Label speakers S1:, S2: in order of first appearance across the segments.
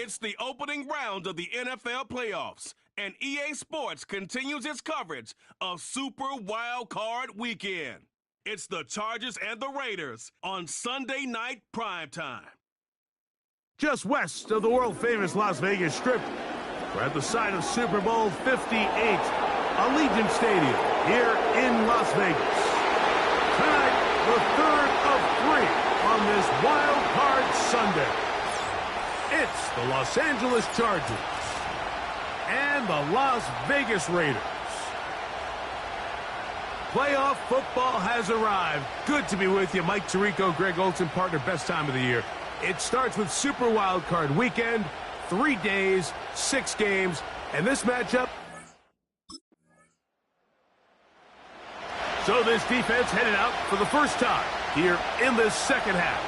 S1: It's the opening round of the NFL playoffs, and EA Sports continues its coverage of Super Wild Card Weekend. It's the Chargers and the Raiders on Sunday night primetime.
S2: Just west of the world-famous Las Vegas Strip, we're at the site of Super Bowl 58, Allegiant Stadium here in Las Vegas. Tonight, the third of three on this Wild Card Sunday. It's the Los Angeles Chargers and the Las Vegas Raiders. Playoff football has arrived. Good to be with you. Mike Tirico, Greg Olson, partner, best time of the year. It starts with Super Wild Card Weekend, 3 days, 6 games, and this matchup. So this defense headed out for the first time here in this second half.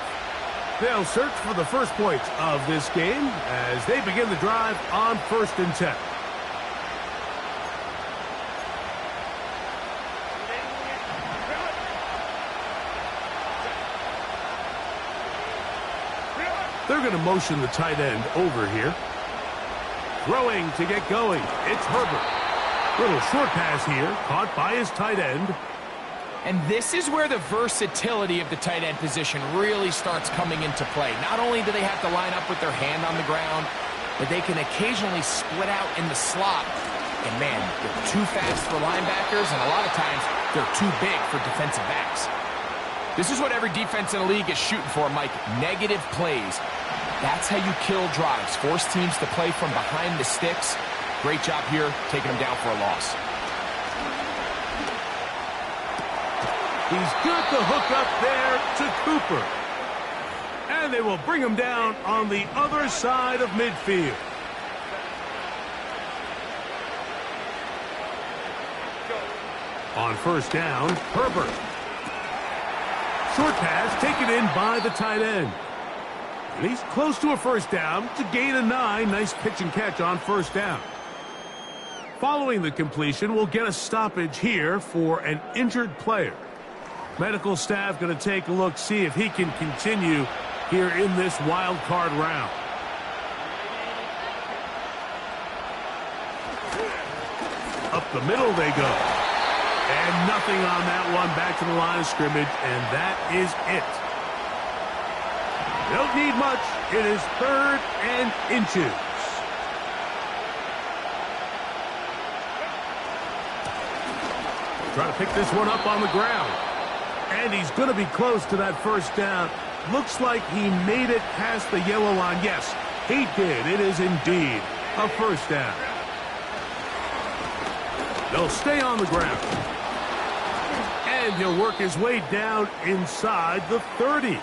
S2: They'll search for the first points of this game as they begin the drive on 1st and 10. They're going to motion the tight end over here. Throwing to get going. It's Herbert. Little short pass here, caught by his tight end.
S3: And this is where the versatility of the tight end position really starts coming into play. Not only do they have to line up with their hand on the ground, but they can occasionally split out in the slot. And man, they're too fast for linebackers, and a lot of times they're too big for defensive backs. This is what every defense in the league is shooting for, Mike. Negative plays. That's how you kill drives. Force teams to play from behind the sticks. Great job here, taking them down for a loss.
S2: He's got the hook up there to Cooper. And they will bring him down on the other side of midfield. On 1st down, Herbert. Short pass taken in by the tight end. And he's close to a 1st down to gain a 9. Nice pitch and catch on 1st down. Following the completion, we'll get a stoppage here for an injured player. Medical staff going to take a look, see if he can continue here in this wild card round. Up the middle they go. And nothing on that one. Back to the line of scrimmage, and that is it. Don't need much. It is 3rd and inches. Trying to pick this one up on the ground. And he's going to be close to that 1st down. Looks like he made it past the yellow line. Yes, he did. It is indeed a 1st down. They'll stay on the ground. And he'll work his way down inside the 30.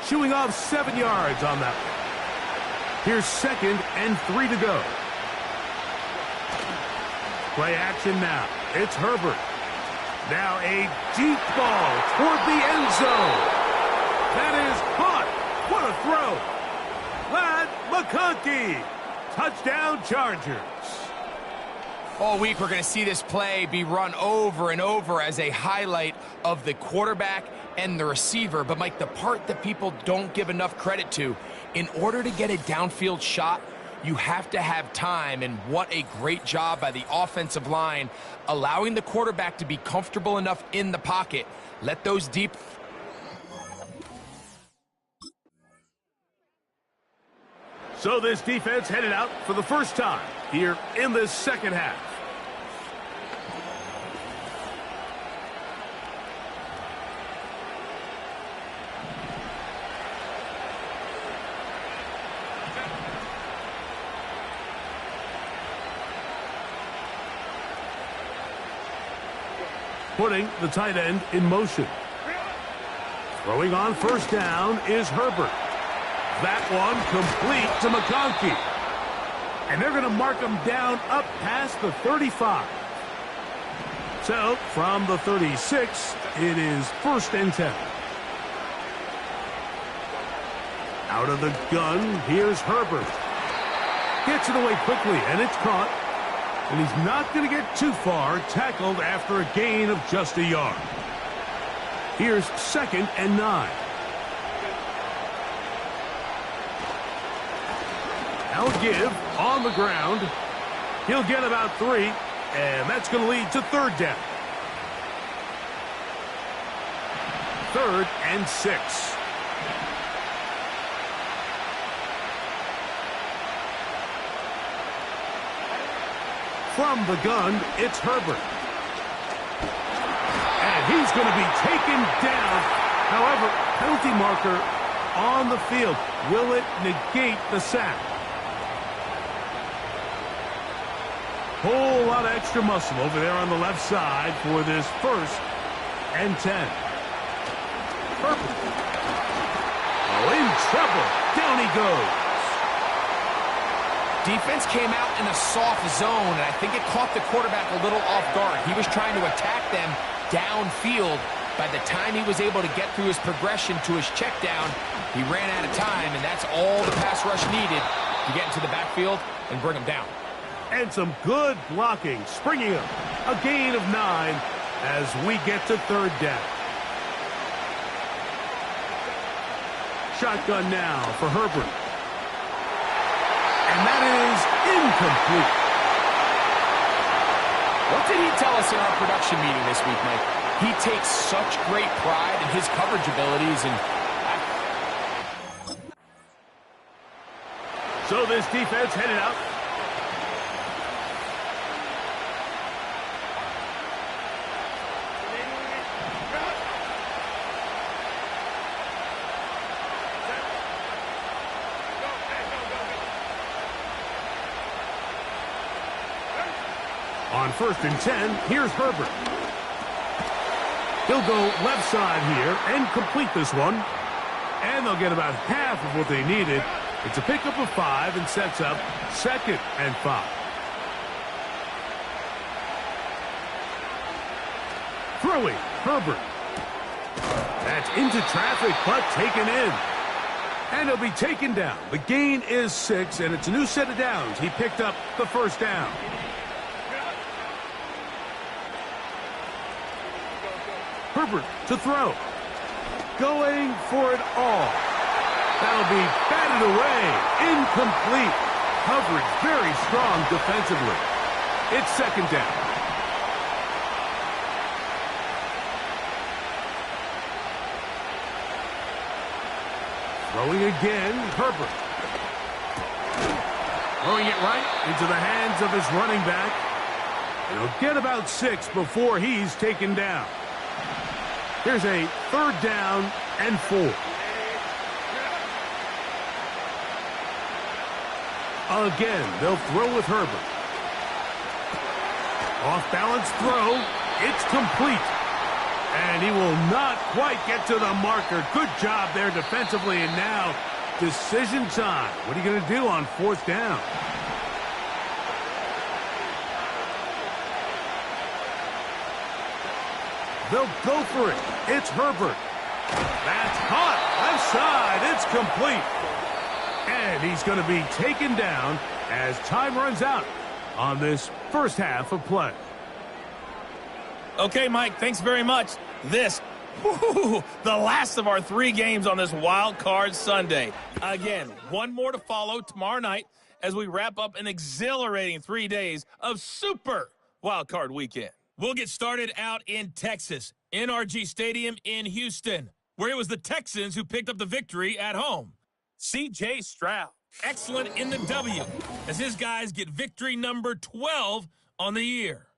S2: Chewing off 7 yards on that one. Here's 2nd and 3 to go. Play action now. It's Herbert. Now a deep ball toward the end zone. That is caught. What a throw. Lad McConkey. Touchdown Chargers.
S3: All week we're going to see this play be run over and over as a highlight of the quarterback and the receiver. But, Mike, the part that people don't give enough credit to, in order to get a downfield shot, you have to have time, and what a great job by the offensive line, allowing the quarterback to be comfortable enough in the pocket. Let those deep...
S2: So this defense headed out for the first time here in this second half. Putting the tight end in motion. Throwing on 1st down is Herbert. That one complete to McConkey. And they're going to mark him down up past the 35. So from the 36, it is 1st and 10. Out of the gun, here's Herbert. Gets it away quickly, and it's caught. And he's not going to get too far, tackled after a gain of just a yard. Here's 2nd and 9. Now a give on the ground. He'll get about 3, and that's going to lead to third down. 3rd and 6. From the gun, it's Herbert. And he's going to be taken down. However, penalty marker on the field. Will it negate the sack? Whole lot of extra muscle over there on the left side for this 1st and 10. Herbert. Oh, in trouble. Down he goes.
S3: Defense came out in a soft zone, and I think it caught the quarterback a little off guard. He was trying to attack them downfield. By the time he was able to get through his progression to his check down, he ran out of time, and that's all the pass rush needed to get into the backfield and bring him down.
S2: And some good blocking, springing him. A gain of 9 as we get to third down. Shotgun now for Herbert. And that is incomplete.
S3: What did he tell us in our production meeting this week, Mike? He takes such great pride in his coverage abilities. And
S2: so this defense headed out. On 1st and 10, here's Herbert. He'll go left side here and complete this one. And they'll get about half of what they needed. It's a pickup of 5 and sets up 2nd and 5. Throwing, Herbert. That's into traffic, but taken in. And he'll be taken down. The gain is 6, and it's a new set of downs. He picked up the 1st down. Herbert to throw. Going for it all. That'll be batted away. Incomplete. Coverage very strong defensively. It's 2nd down. Throwing again, Herbert. Throwing it right into the hands of his running back. And he'll get about 6 before he's taken down. Here's a 3rd down and 4. Again, they'll throw with Herbert. Off-balance throw. It's complete. And he will not quite get to the marker. Good job there defensively. And now, decision time. What are you going to do on 4th down? They'll go for it. It's Herbert. That's hot. Left side. It's complete. And he's going to be taken down as time runs out on this 1st half of play.
S4: Okay, Mike, thanks very much. This, the last of our 3 games on this Wild Card Sunday. Again, one more to follow tomorrow night as we wrap up an exhilarating 3 days of Super Wild Card Weekend. We'll get started out in Texas, NRG Stadium in Houston, where it was the Texans who picked up the victory at home. C.J. Stroud, excellent in the W, as his guys get victory number 12 on the year.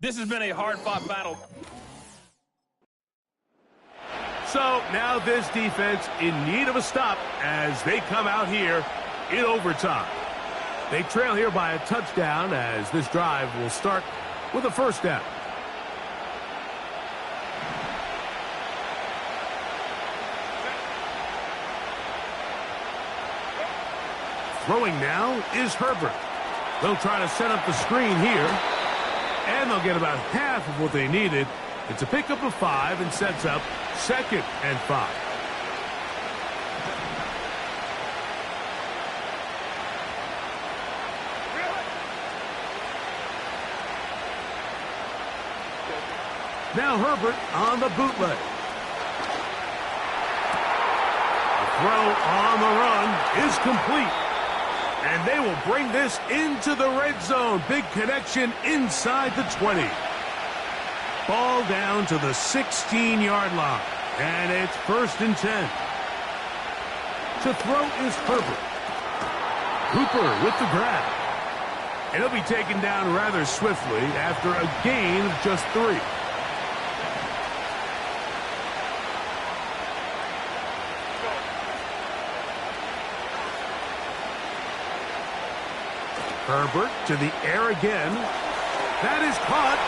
S4: This has been a hard-fought battle.
S2: So now this defense in need of a stop as they come out here in overtime. They trail here by a touchdown as this drive will start with a 1st down. Throwing now is Herbert. They'll try to set up the screen here. And they'll get about half of what they needed. It's a pickup of 5 and sets up 2nd and 5. Now Herbert on the bootleg. The throw on the run is complete. And they will bring this into the red zone. Big connection inside the 20. Ball down to the 16-yard line. And it's 1st and 10. To throw is Herbert. Cooper with the grab. And he'll be taken down rather swiftly after a gain of just 3. Herbert to the air again. That is caught.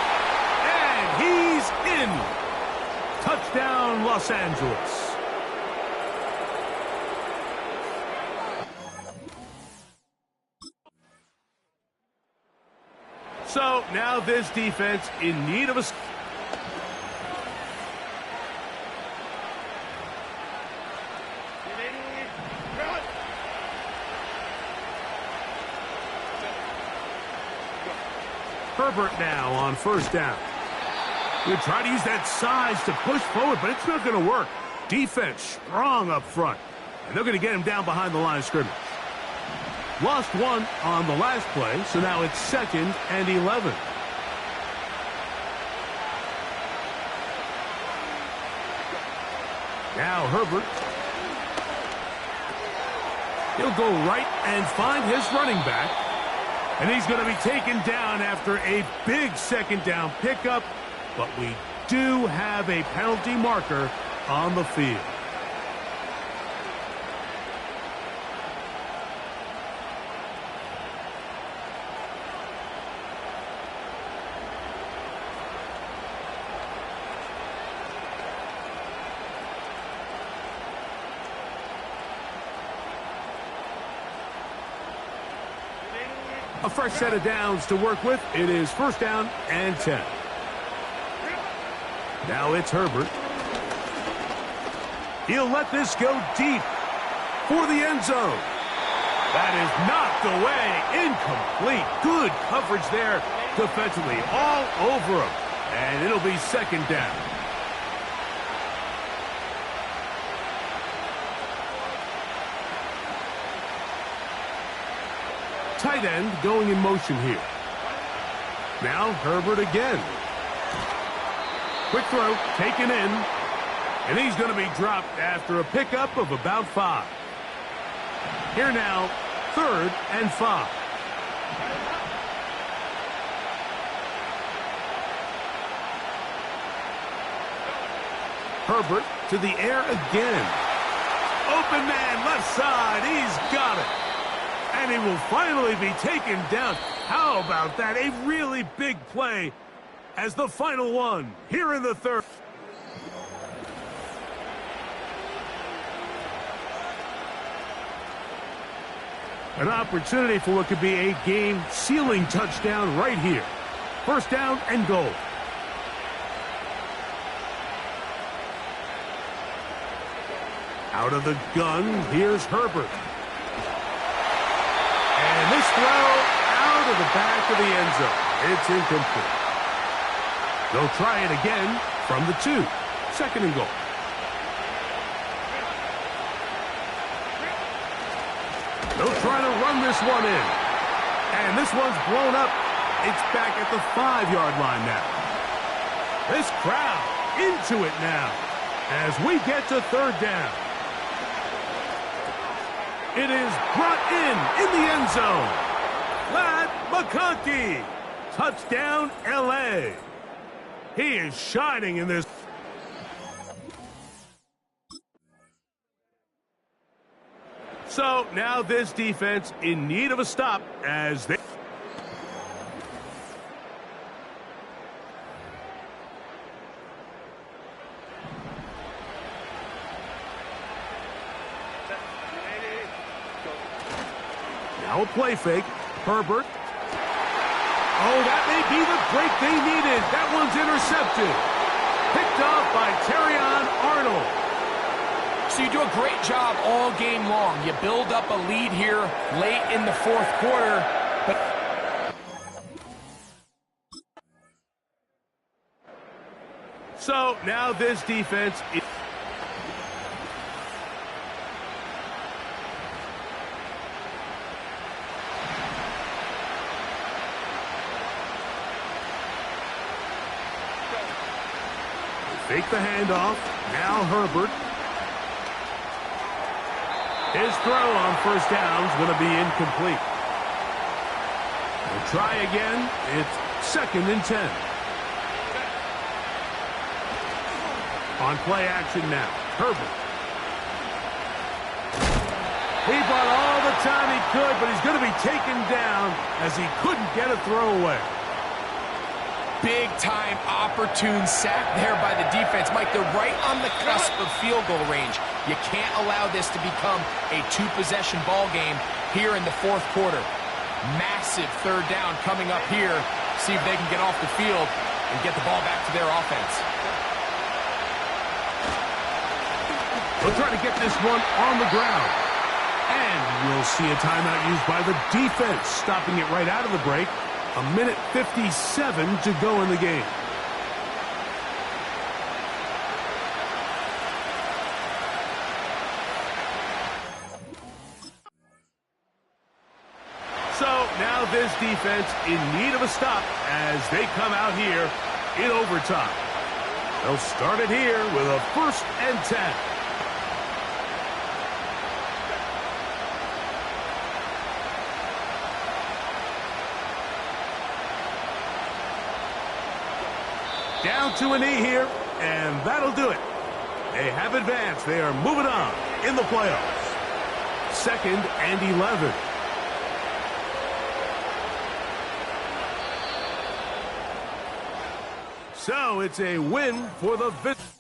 S2: And he's in. Touchdown, Los Angeles. So now this defense in need of a... Herbert now on 1st down. We'll try to use that size to push forward, but it's not going to work. Defense strong up front. And they're going to get him down behind the line of scrimmage. Lost 1 on the last play, so now it's 2nd and 11. Now Herbert. He'll go right and find his running back. And he's going to be taken down after a big 2nd down pickup. But we do have a penalty marker on the field. A fresh set of downs to work with. It is 1st down and 10. Now it's Herbert. He'll let this go deep for the end zone. That is knocked away. Incomplete. Good coverage there defensively. All over him. And it'll be 2nd down. Tight end going in motion here. Now Herbert again. Quick throw, taken in. And he's going to be dropped after a pickup of about 5. Here now, 3rd and 5. Herbert to the air again. Open man, left side. He's got it. And he will finally be taken down. How about that? A really big play as the final one here in the 3rd. An opportunity for what could be a game-sealing touchdown right here. 1st down and goal. Out of the gun, here's Herbert. And this throw out of the back of the end zone. It's incomplete. They'll try it again from the 2. 2nd and goal. They'll try to run this one in. And this one's blown up. It's back at the 5-yard line now. This crowd into it now as we get to 3rd down. It is brought in the end zone. Matt McConkey. Touchdown, L.A. He is shining in this. So now this defense in need of a stop as they... Now a play fake. Herbert. Oh, that may be the break they needed. That one's intercepted. Picked off by Terrion Arnold.
S3: So you do a great job all game long. You build up a lead here late in the 4th quarter. But
S2: So now this defense is... Fake the handoff. Now Herbert. His throw on first down is going to be incomplete. We'll try again. It's 2nd and 10. On play action now. Herbert. He bought all the time he could, but he's going to be taken down as he couldn't get a throwaway.
S3: Big-time opportune sack there by the defense. Mike, they're right on the cusp of field goal range. You can't allow this to become a two-possession ball game here in the 4th quarter. Massive 3rd down coming up here. See if they can get off the field and get the ball back to their offense.
S2: They'll try to get this one on the ground. And we'll see a timeout used by the defense, stopping it right out of the break. 1:57 to go in the game. So now this defense in need of a stop as they come out here in overtime. They'll start it here with a 1st and 10. Down to a knee here, and that'll do it. They have advanced. They are moving on in the playoffs. 2nd and 11. So it's a win for the visitors.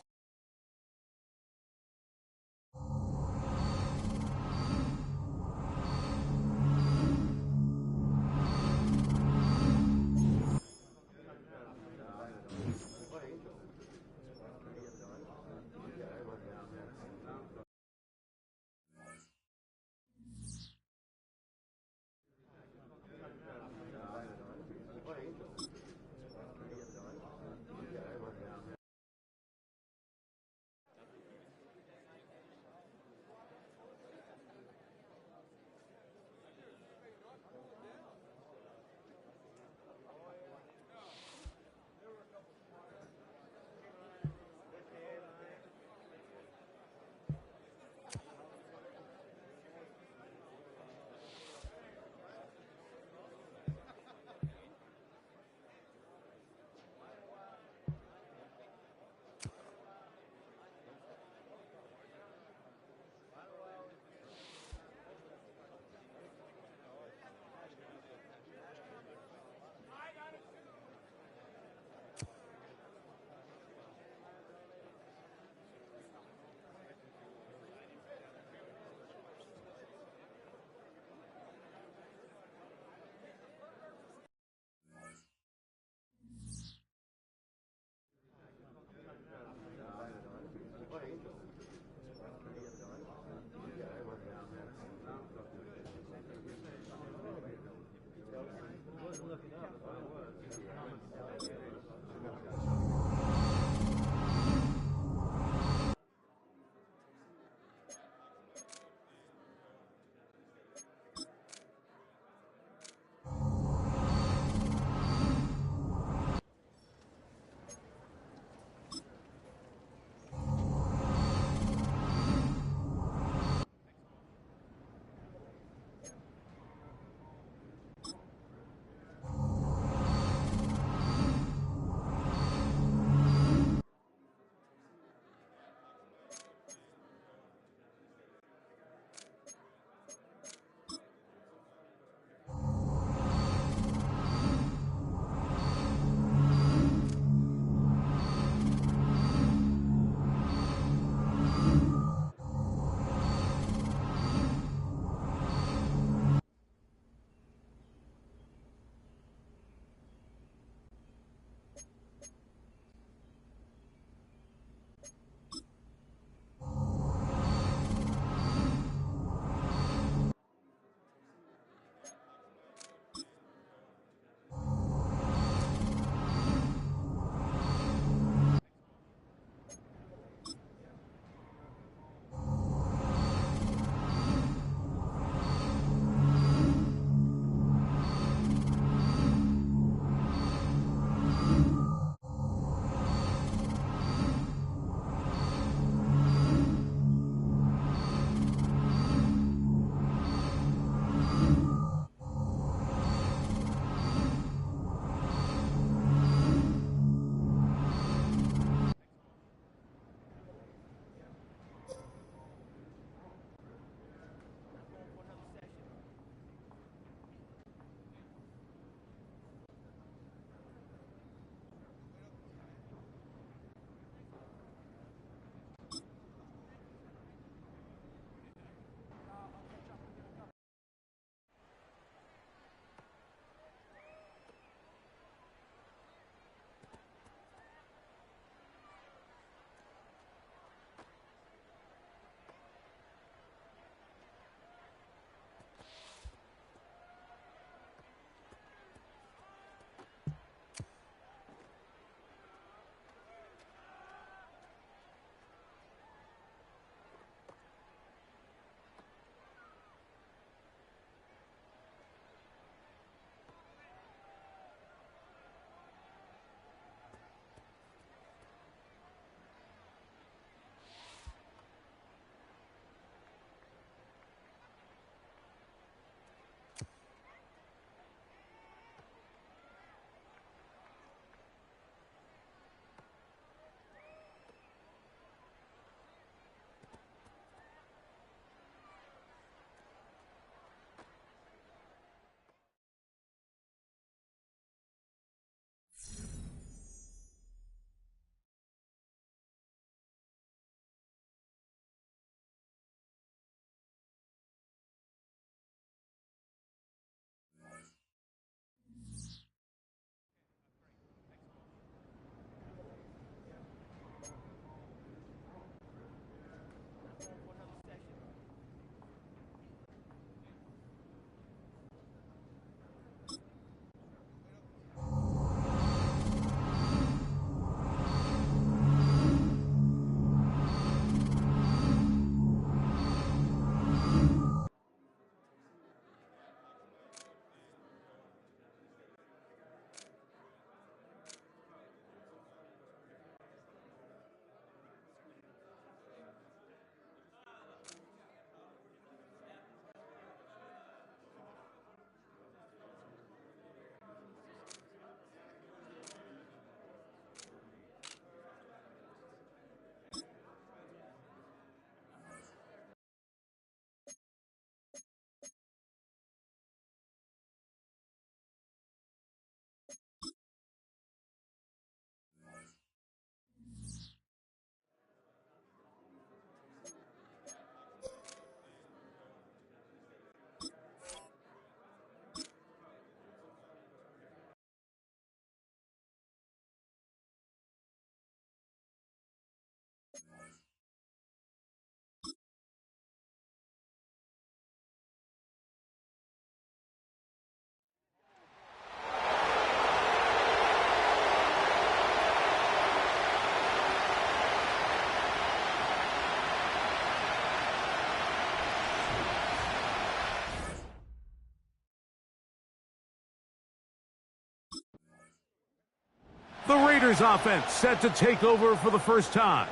S2: Bears offense set to take over for the first time.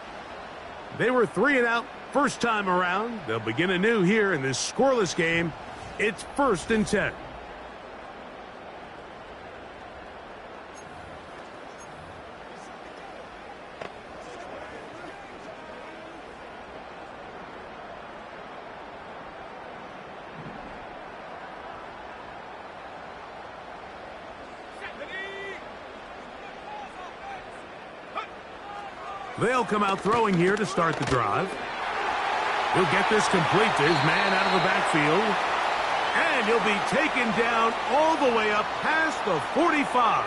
S2: They were 3 and out first time around. They'll begin anew here in this scoreless game. It's 1st and 10. They'll come out throwing here to start the drive. He'll get this complete to his man out of the backfield. And he'll be taken down all the way up past the 45.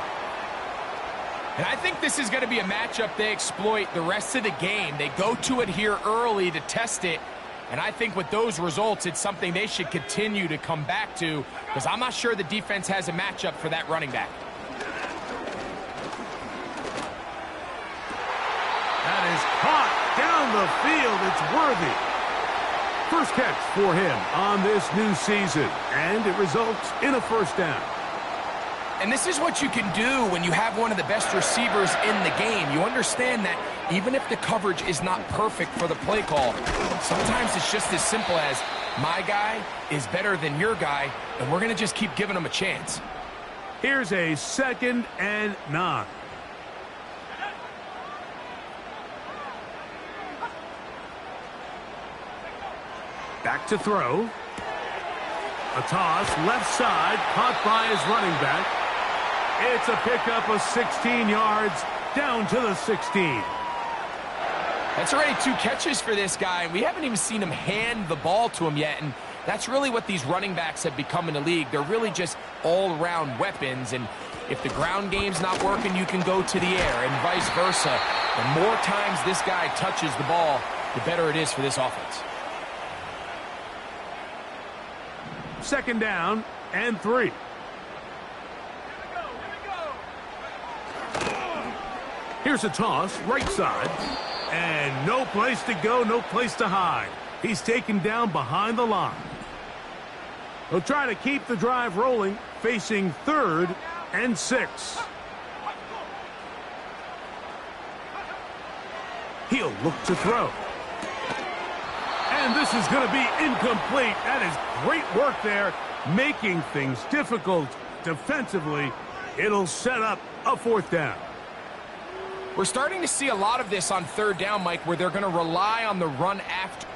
S3: And I think this is going to be a matchup they exploit the rest of the game. They go to it here early to test it. And I think with those results, it's something they should continue to come back to, because I'm not sure the defense has a matchup for that running back.
S2: That is caught down the field. It's worthy. First catch for him on this new season, and it results in a first down.
S3: And this is what you can do when you have one of the best receivers in the game. You understand that even if the coverage is not perfect for the play call, sometimes it's just as simple as my guy is better than your guy, and we're going to just keep giving him a chance.
S2: Here's a 2nd and 9. Back to throw. A toss, left side, caught by his running back. It's a pickup of 16 yards, down to the 16.
S3: That's already 2 catches for this guy. We haven't even seen him hand the ball to him yet, and that's really what these running backs have become in the league. They're really just all-around weapons, and if the ground game's not working, you can go to the air, and vice versa. The more times this guy touches the ball, the better it is for this offense.
S2: 2nd down and 3. Here's a toss, right side. And no place to go, no place to hide. He's taken down behind the line. He'll try to keep the drive rolling, facing 3rd and 6. He'll look to throw. And this is going to be incomplete. That is great work there, making things difficult defensively. It'll set up a 4th down.
S3: We're starting to see a lot of this on 3rd down, Mike, where they're going to rely on the run after.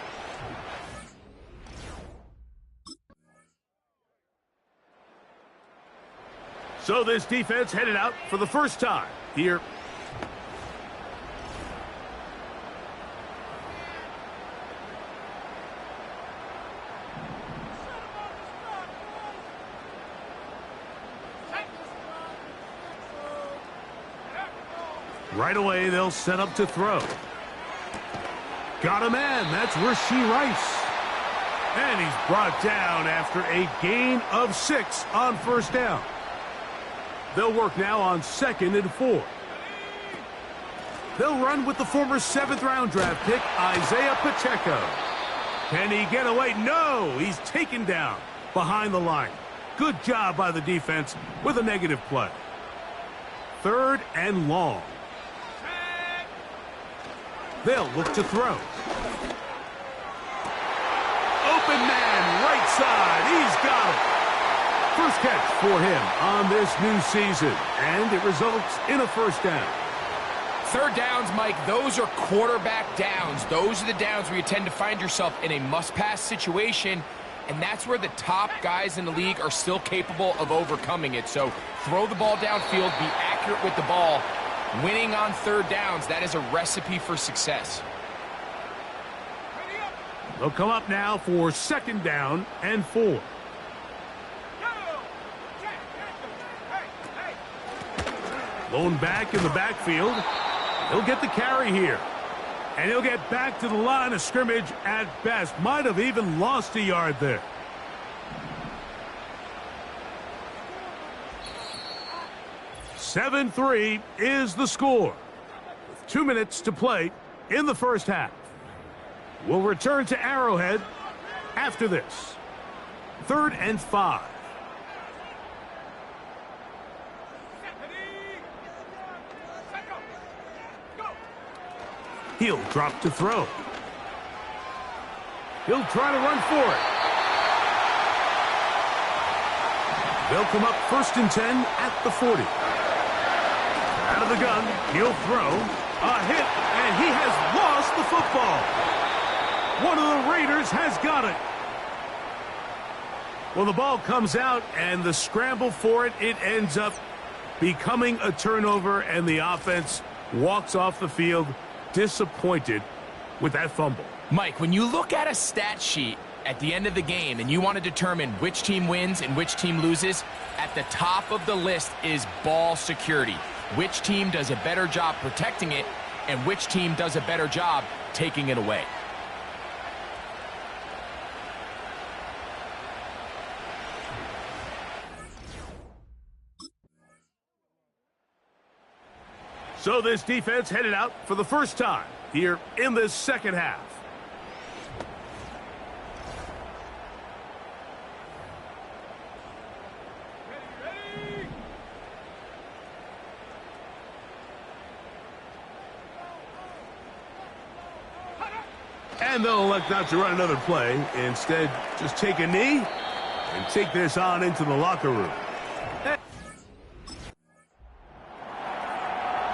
S2: So this defense headed out for the first time here. Right away, they'll set up to throw. Got a man. That's Rashee Rice. And he's brought down after a gain of 6 on 1st down. They'll work now on 2nd and 4. They'll run with the former 7th-round draft pick, Isaiah Pacheco. Can he get away? No, he's taken down behind the line. Good job by the defense with a negative play. 3rd and long. They'll look to throw. Open man, right side. He's got it. First catch for him on this new season, and it results in a first down.
S3: 3rd downs, Mike, those are quarterback downs. Those are the downs where you tend to find yourself in a must-pass situation, and that's where the top guys in the league are still capable of overcoming it. So throw the ball downfield, be accurate with the ball. Winning on 3rd downs, that is a recipe for success.
S2: They'll come up now for 2nd down and 4. Lone back in the backfield. He'll get the carry here. And he'll get back to the line of scrimmage at best. Might have even lost a yard there. "7-3 is the score, with 2 minutes to play in the first half. We'll return to Arrowhead after this. 3rd and 5. He'll drop to throw. He'll try to run for it. They'll come up 1st and 10 at the 40. Out of the gun, he'll throw. A hit, and he has lost the football. One of the Raiders has got it. Well, the ball comes out, and the scramble for it, it ends up becoming a turnover, and the offense walks off the field disappointed with that fumble.
S3: Mike, when you look at a stat sheet at the end of the game and you want to determine which team wins and which team loses, at the top of the list is ball security. Which team does a better job protecting it and which team does a better job taking it away.
S2: So this defense headed out for the first time here in this second half. And they'll elect not to run another play. Instead, just take a knee and take this on into the locker room.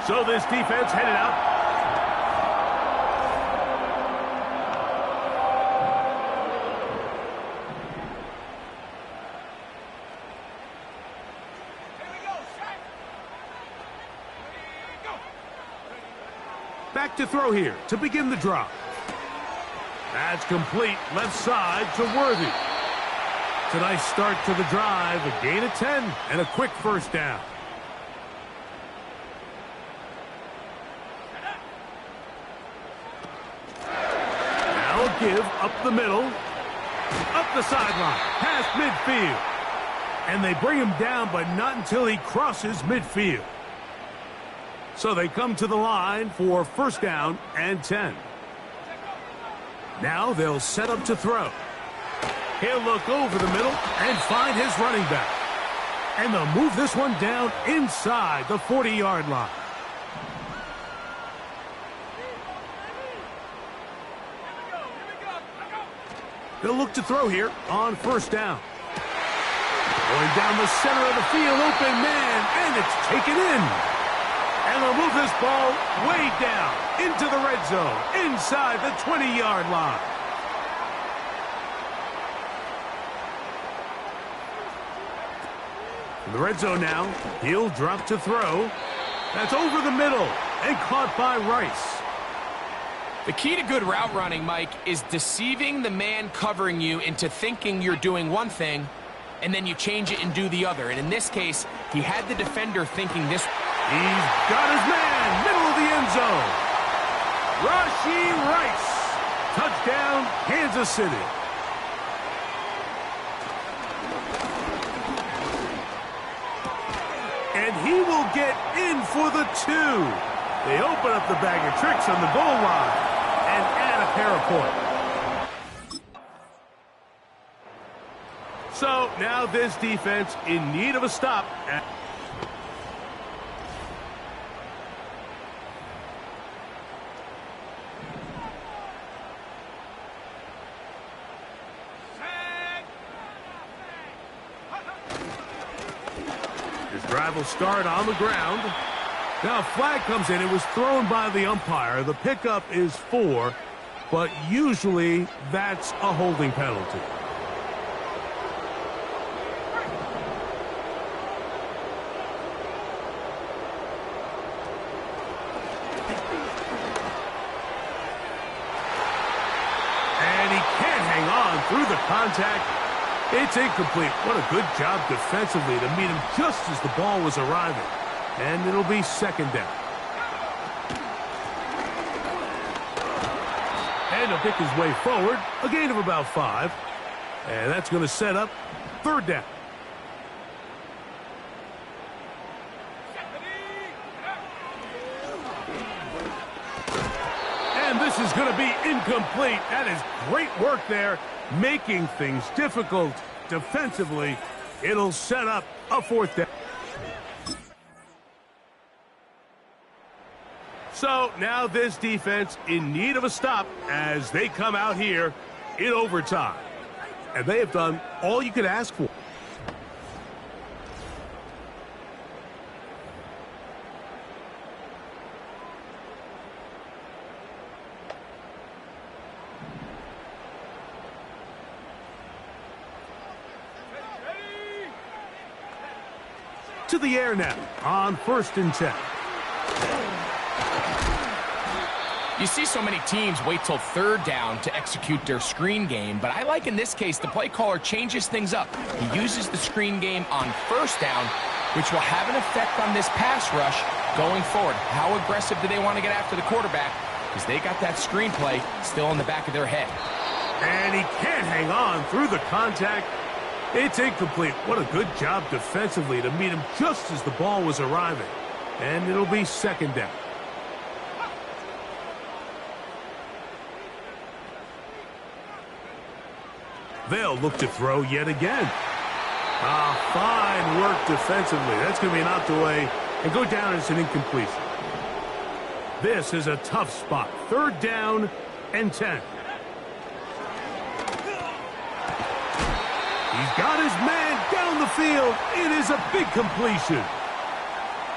S2: So this defense headed out. Back to throw here to begin the drive. That's complete. Left side to Worthy. It's a nice start to the drive. A gain of 10 and a quick first down. Give up the middle, up the sideline, past midfield. And they bring him down, but not until he crosses midfield. So they come to the line for 1st down and 10. Now they'll set up to throw. He'll look over the middle and find his running back. And they'll move this one down inside the 40-yard line. They'll look to throw here on 1st down. Going down the center of the field, open man, and it's taken in. And they'll move this ball way down into the red zone, inside the 20-yard line. In the red zone now, he'll drop to throw. That's over the middle and caught by Rice.
S3: The key to good route running, Mike, is deceiving the man covering you into thinking you're doing one thing, and then you change it and do the other. And in this case, he had the defender thinking this.
S2: He's got his man, middle of the end zone. Rashee Rice. Touchdown, Kansas City. And he will get in for the 2. They open up the bag of tricks on the goal line and add a pair of points. So now this defense in need of a stop. This drive will start on the ground. Now a flag comes in. It was thrown by the umpire. The pickup is 4, but usually that's a holding penalty. And he can't hang on through the contact. It's incomplete. What a good job defensively to meet him just as the ball was arriving. And it'll be 2nd down. And he'll pick his way forward. A gain of about 5. And that's going to set up 3rd down. And this is going to be incomplete. That is great work there, making things difficult defensively. It'll set up a 4th down. So now this defense in need of a stop as they come out here in overtime. And they have done all you could ask for. To the air now on 1st and 10.
S3: You see so many teams wait till 3rd down to execute their screen game, but I like in this case the play caller changes things up. He uses the screen game on 1st down, which will have an effect on this pass rush going forward. How aggressive do they want to get after the quarterback? Because they got that screen play still in the back of their head.
S2: And he can't hang on through the contact. It's incomplete. What a good job defensively to meet him just as the ball was arriving. And it'll be 2nd down. They'll look to throw yet again. Fine work defensively. That's going to be knocked away and go down as an incompletion. This is a tough spot. 3rd down and 10. He's got his man down the field. It is a big completion.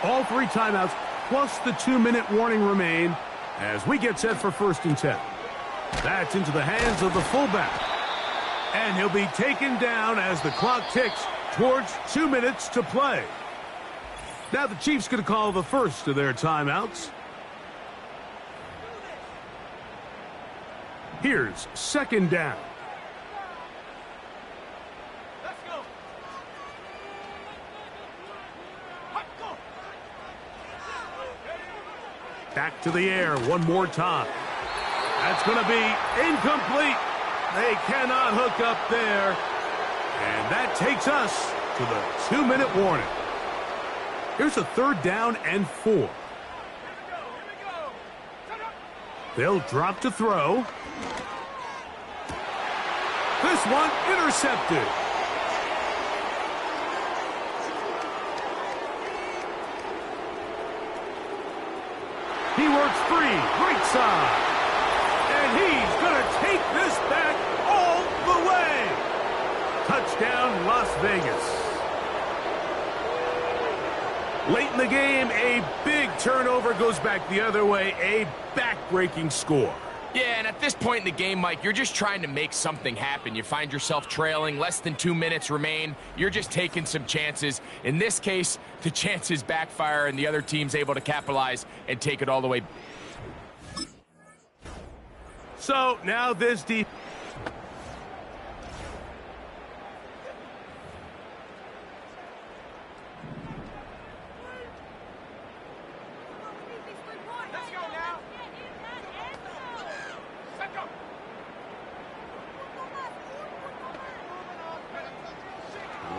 S2: All 3 timeouts plus the 2-minute warning remain as we get set for 1st and 10. That's into the hands of the fullback. And he'll be taken down as the clock ticks towards 2 minutes to play. Now the Chiefs going to call the first of their timeouts. Here's 2nd down. Back to the air one more time. That's going to be incomplete. They cannot hook up there. And that takes us to the 2-minute warning. Here's a 3rd down and 4. They'll drop to throw. This one intercepted. He works free, right side. And he's going to take this back all the way. Touchdown, Las Vegas. Late in the game, a big turnover goes back the other way. A back-breaking score.
S3: Yeah, and at this point in the game, Mike, you're just trying to make something happen. You find yourself trailing, less than 2 minutes remain. You're just taking some chances. In this case, the chances backfire and the other team's able to capitalize and take it all the way.
S2: So now this deep.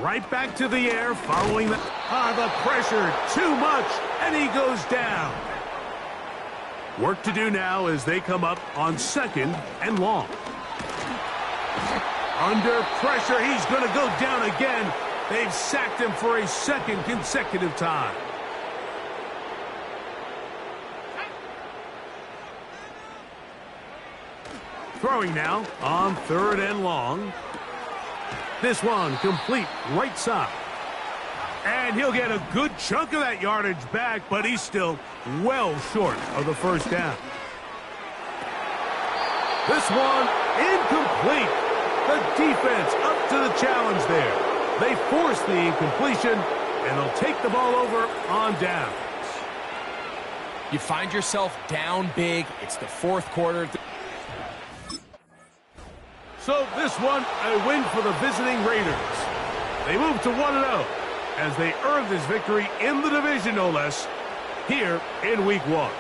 S2: Right back to the air following the pressure. Too much, and he goes down. Work to do now as they come up on 2nd and long. Under pressure, he's going to go down again. They've sacked him for a 2nd consecutive time. Throwing now on 3rd and long. This one complete right side. And he'll get a good chunk of that yardage back, but he's still well short of the 1st down. This one incomplete. The defense up to the challenge there. They force the incompletion, and they'll take the ball over on downs.
S3: You find yourself down big. It's the 4th quarter.
S2: So this one, a win for the visiting Raiders. They move to 1-0 as they earn this victory in the division, no less, here in Week 1.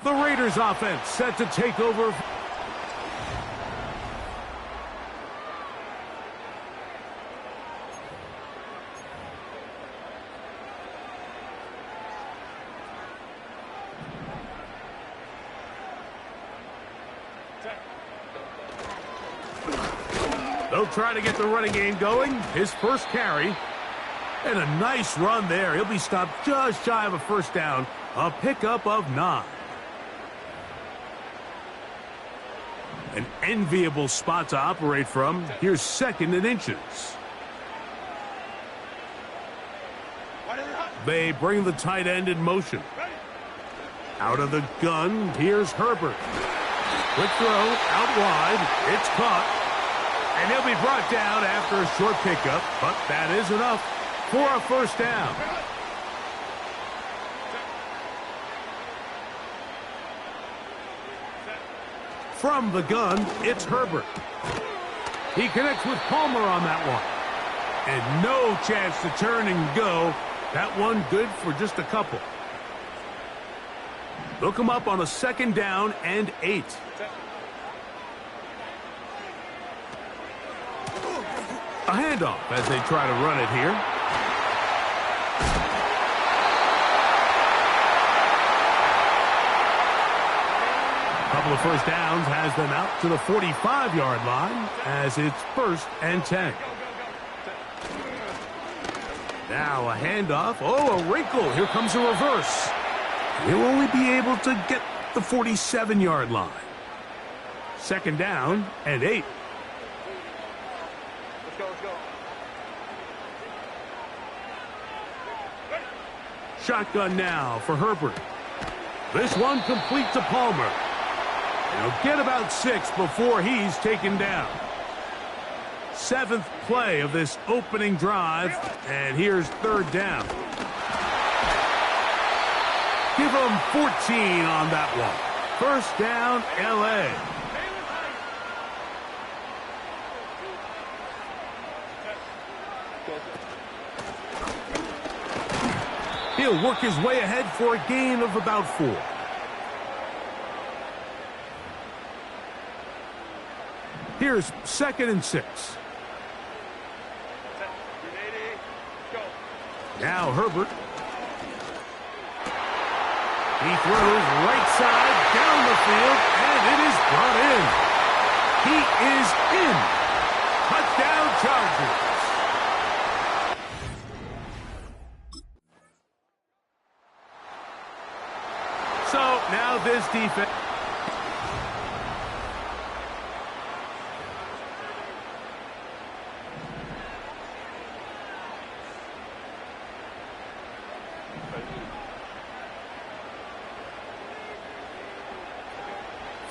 S2: The Raiders offense set to take over. They'll try to get the running game going. His first carry. And a nice run there. He'll be stopped just shy of a first down. A pickup of 9. An enviable spot to operate from. Here's 2nd and inches. They bring the tight end in motion. Out of the gun, here's Herbert. Quick throw, out wide. It's caught. And he'll be brought down after a short pickup, but that is enough for a first down. From the gun, it's Herbert. He connects with Palmer on that one. And no chance to turn and go. That one good for just a couple. They'll come up on a 2nd down and 8. A handoff as they try to run it here. Couple of first downs has them out to the 45-yard line as it's 1st and 10. Now a handoff. Oh, a wrinkle. Here comes a reverse. He'll only be able to get the 47-yard line. 2nd down and 8. Shotgun now for Herbert. This one complete to Palmer. And he'll get about 6 before he's taken down. 7th play of this opening drive, and here's 3rd down. Give him 14 on that one. 1st down, L.A. He'll work his way ahead for a gain of about 4. Here's 2nd and 6. Now Herbert. He throws right side down the field, and it is brought in. He is in. Touchdown Chargers. So now this defense.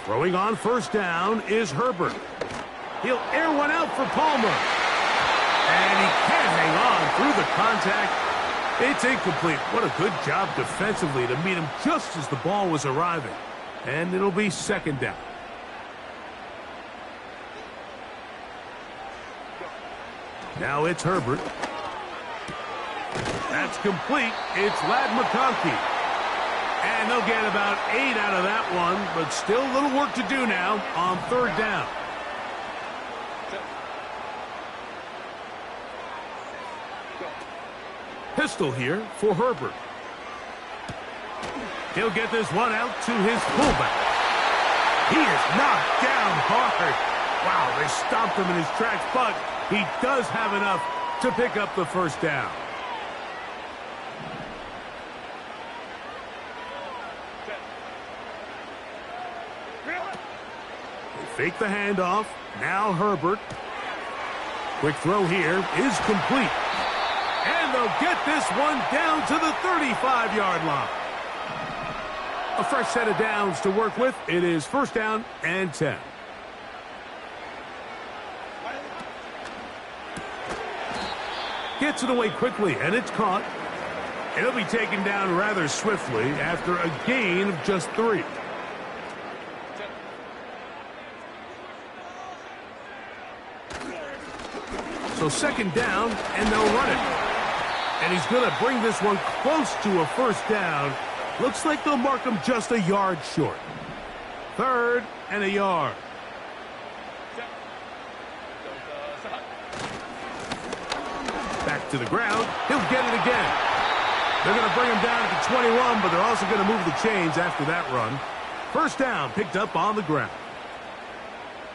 S2: Throwing on 1st down is Herbert. He'll air one out for Palmer. And he can't hang on through the contact. It's incomplete. What a good job defensively to meet him just as the ball was arriving. And it'll be 2nd down. Now it's Herbert. That's complete. It's Ladd McConkey. And they'll get about 8 out of that one, but still a little work to do now on 3rd down. Pistol here for Herbert. He'll get this one out to his fullback. He is knocked down hard. Wow, they stopped him in his tracks, but he does have enough to pick up the 1st down. Fake the handoff. Now Herbert. Quick throw here is complete. And they'll get this one down to the 35-yard line. A fresh set of downs to work with. It is 1st down and 10. Gets it away quickly, and it's caught. It'll be taken down rather swiftly after a gain of just 3. So 2nd down, and they'll run it. And he's going to bring this one close to a 1st down. Looks like they'll mark him just a yard short. 3rd and a yard. Back to the ground. He'll get it again. They're going to bring him down to 21, but they're also going to move the chains after that run. 1st down picked up on the ground.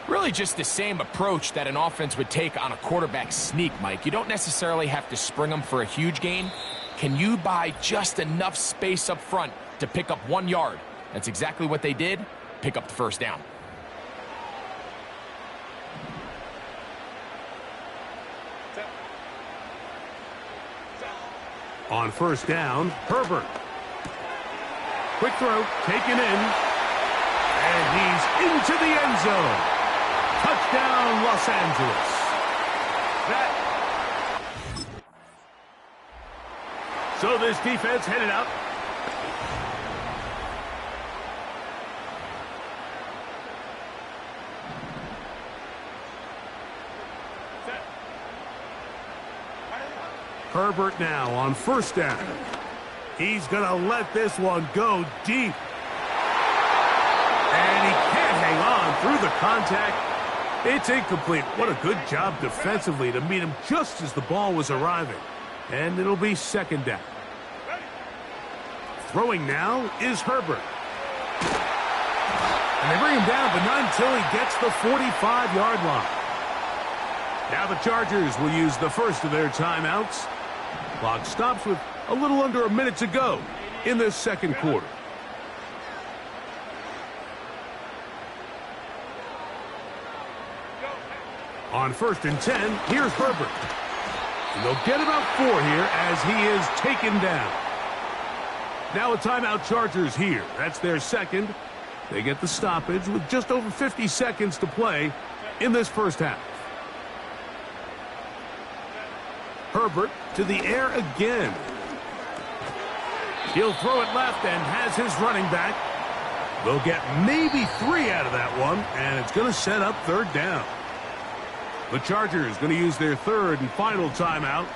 S3: Really just the same approach that an offense would take on a quarterback sneak, Mike. You don't necessarily have to spring them for a huge gain. Can you buy just enough space up front to pick up 1 yard? That's exactly what they did. Pick up the 1st down.
S2: On 1st down, Herbert. Quick throw, taken in. And he's into the end zone. Touchdown, Los Angeles. So this defense headed out. Herbert now on 1st down. He's going to let this one go deep. And he can't hang on through the contact. It's incomplete. What a good job defensively to meet him just as the ball was arriving. And it'll be 2nd down. Throwing now is Herbert. And they bring him down, but not until he gets the 45-yard line. Now the Chargers will use the 1st of their timeouts. Clock stops with a little under a minute to go in this 2nd quarter. On 1st and 10, here's Herbert. And they'll get about 4 here as he is taken down. Now a timeout, Chargers here. That's their 2nd. They get the stoppage with just over 50 seconds to play in this 1st half. Herbert to the air again. He'll throw it left and has his running back. They'll get maybe 3 out of that one, and it's going to set up 3rd down. The Chargers going to use their 3rd and final timeout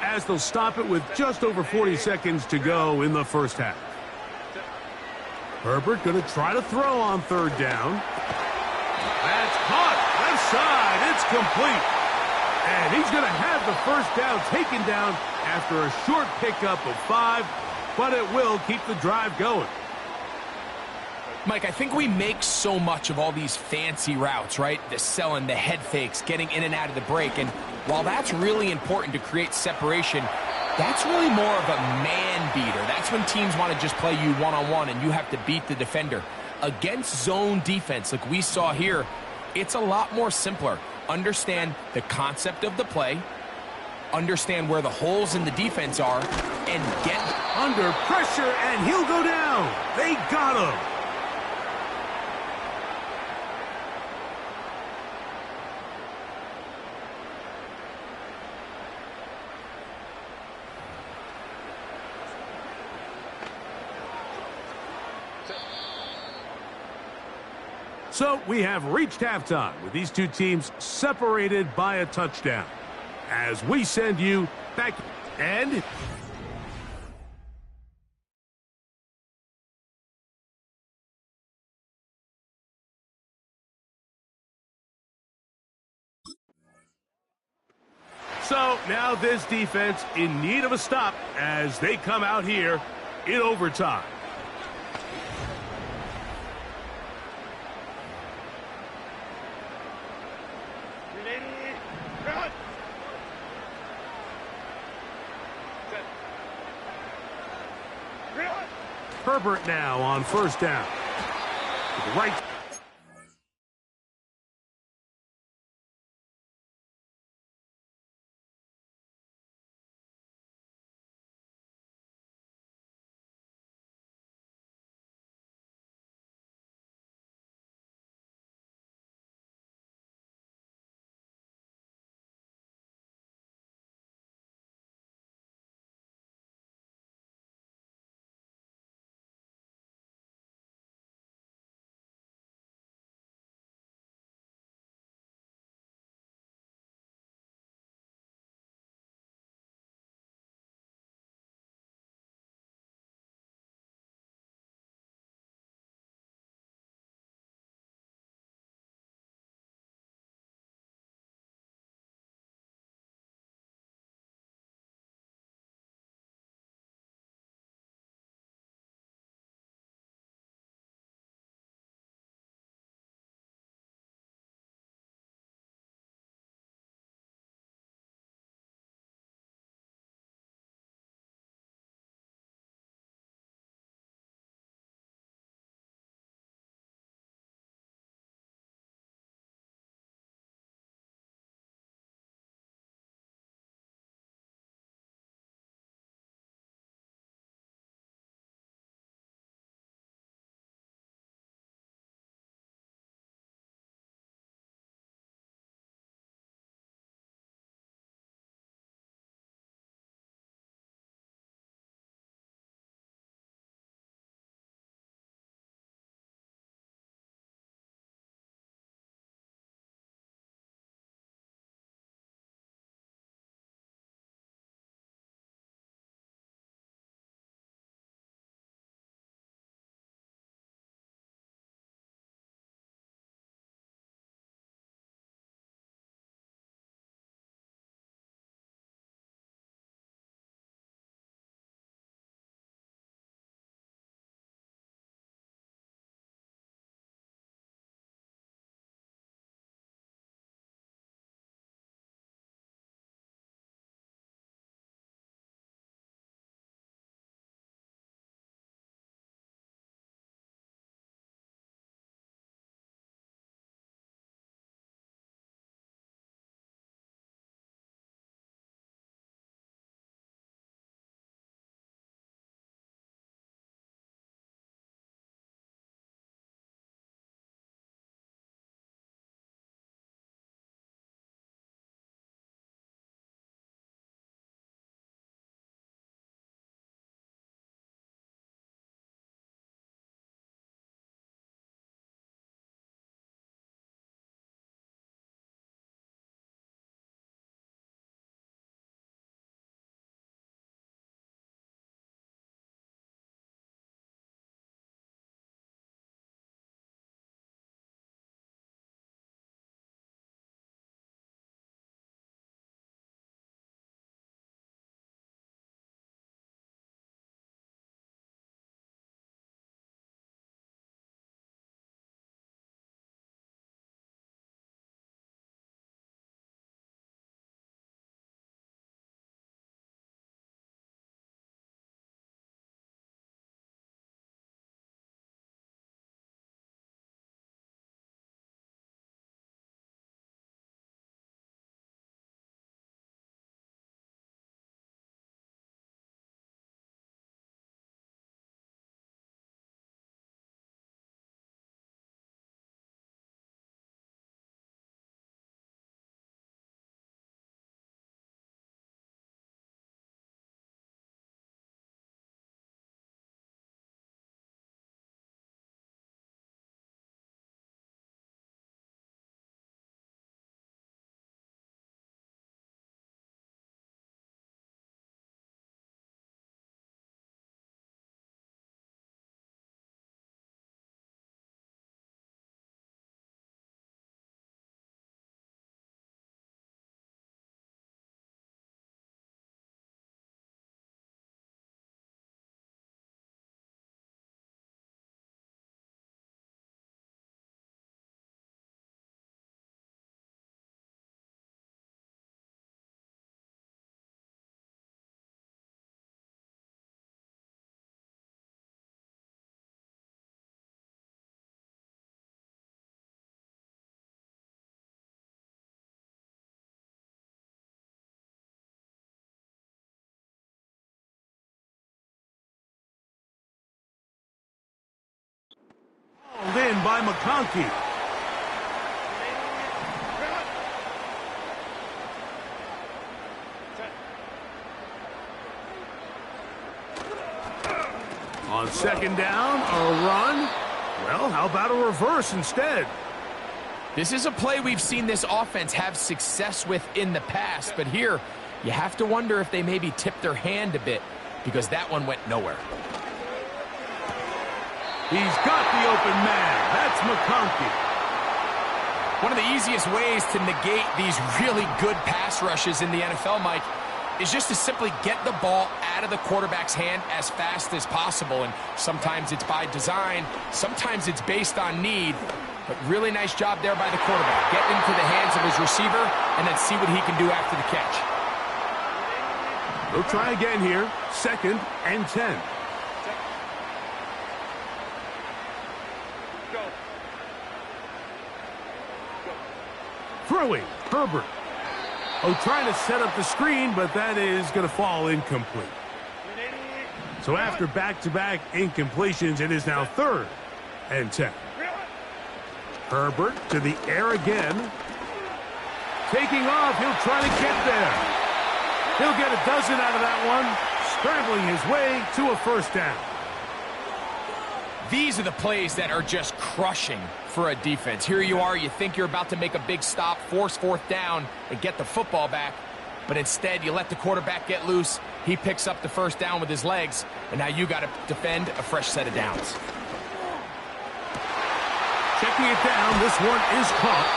S2: as they'll stop it with just over 40 seconds to go in the 1st half. Herbert going to try to throw on 3rd down. That's caught. Left side. It's complete. And he's going to have the 1st down taken down after a short pickup of 5, but it will keep the drive going.
S3: Mike, I think we make so much of all these fancy routes, right? The selling, the head fakes, getting in and out of the break. And while that's really important to create separation, that's really more of a man beater. That's when teams want to just play you one-on-one and you have to beat the defender. Against zone defense, like we saw here, it's a lot more simpler. Understand the concept of the play, understand where the holes in the defense are, and get
S2: under pressure, and he'll go down. They got him. So we have reached halftime with these two teams separated by a touchdown. As we send you back and... So now this defense in need of a stop as they come out here in overtime. Herbert now on 1st down. Right. in by McConkey. On second down, a run. Well, how about a reverse instead?
S3: This is a play we've seen this offense have success with in the past, but here you have to wonder if they maybe tipped their hand a bit because that one went nowhere.
S2: He's got the open man. That's McConkey.
S3: One of the easiest ways to negate these really good pass rushes in the NFL, Mike, is just to simply get the ball out of the quarterback's hand as fast as possible. And sometimes it's by design, sometimes it's based on need. But really nice job there by the quarterback. Get into the hands of his receiver and then see what he can do after the catch.
S2: We'll try again here. 2nd and 10. Throwing, Herbert. Oh, trying to set up the screen, but that is going to fall incomplete. So after back-to-back incompletions, it is now 3rd and 10. Herbert to the air again. Taking off, he'll try to get there. He'll get a dozen out of that one, scrambling his way to a first down.
S3: These are the plays that are just crushing for a defense. Here you are, you think you're about to make a big stop, force 4th down, and get the football back. But instead, you let the quarterback get loose. He picks up the first down with his legs, and now you got to defend a fresh set of downs.
S2: Checking it down, this one is caught.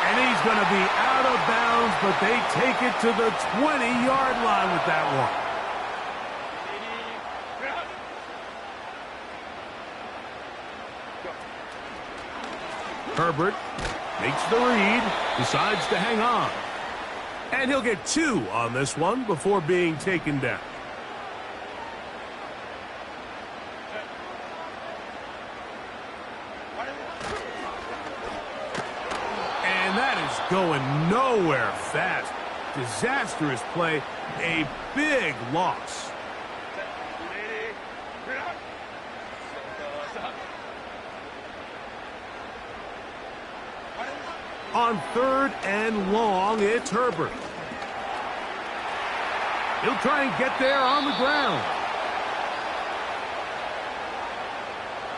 S2: And he's going to be out of bounds, but they take it to the 20-yard line with that one. Herbert makes the read, decides to hang on. And he'll get 2 on this one before being taken down. And that is going nowhere fast. Disastrous play, a big loss. On 3rd and long, it's Herbert. He'll try and get there on the ground.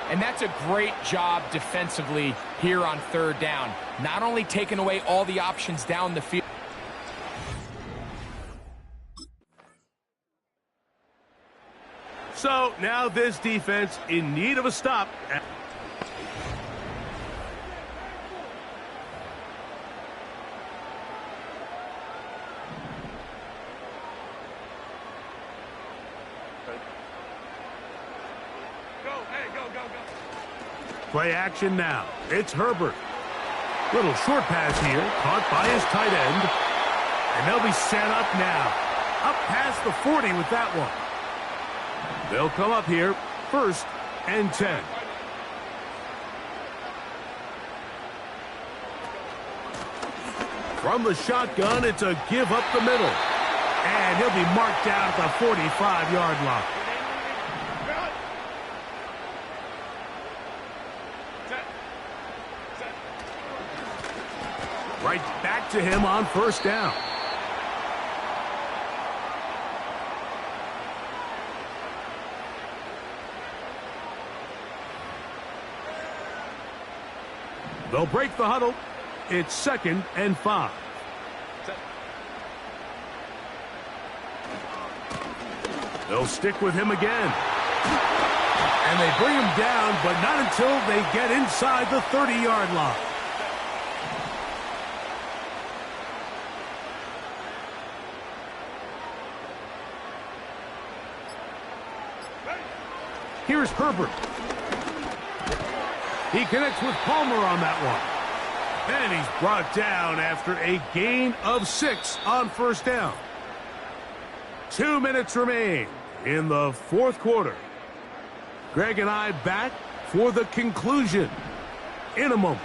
S3: And that's a great job defensively here on 3rd down. Not only taking away all the options down the field.
S2: So now this defense in need of a stop. Play action now. It's Herbert. Little short pass here, caught by his tight end. And they'll be set up now. Up past the 40 with that one. They'll come up here, 1st and 10. From the shotgun, it's a give up the middle. And he'll be marked down at the 45-yard line. Right back to him on 1st down. They'll break the huddle. It's 2nd and 5. They'll stick with him again. And they bring him down, but not until they get inside the 30-yard line. Here's Herbert. He connects with Palmer on that one. And he's brought down after a gain of 6 on 1st down. 2 minutes remain in the 4th quarter. Greg and I back for the conclusion in a moment.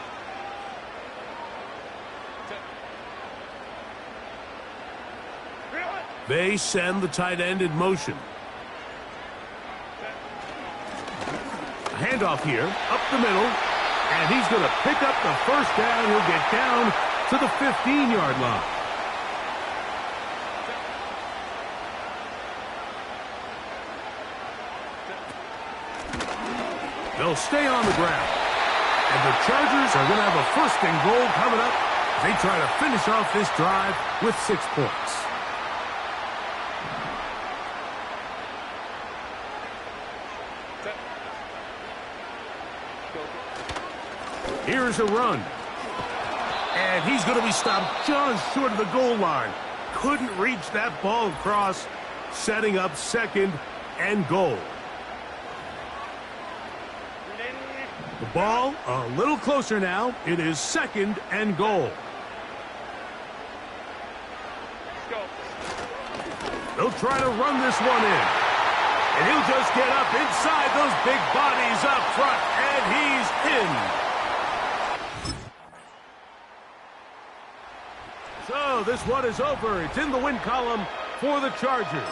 S2: They send the tight end in motion. Handoff here, up the middle, And he's going to pick up the first down. He'll get down to the 15-yard line. They'll stay on the ground. And the Chargers are going to have a first and goal coming up as they try to finish off this drive with 6 points. Here's a run. And he's going to be stopped just short of the goal line. Couldn't reach that ball across, setting up second and goal. The ball a little closer now. It is second and goal. They'll try to run this one in. And he'll just get up inside those big bodies up front. And he's in. So this one is over. It's in the win column for the Chargers.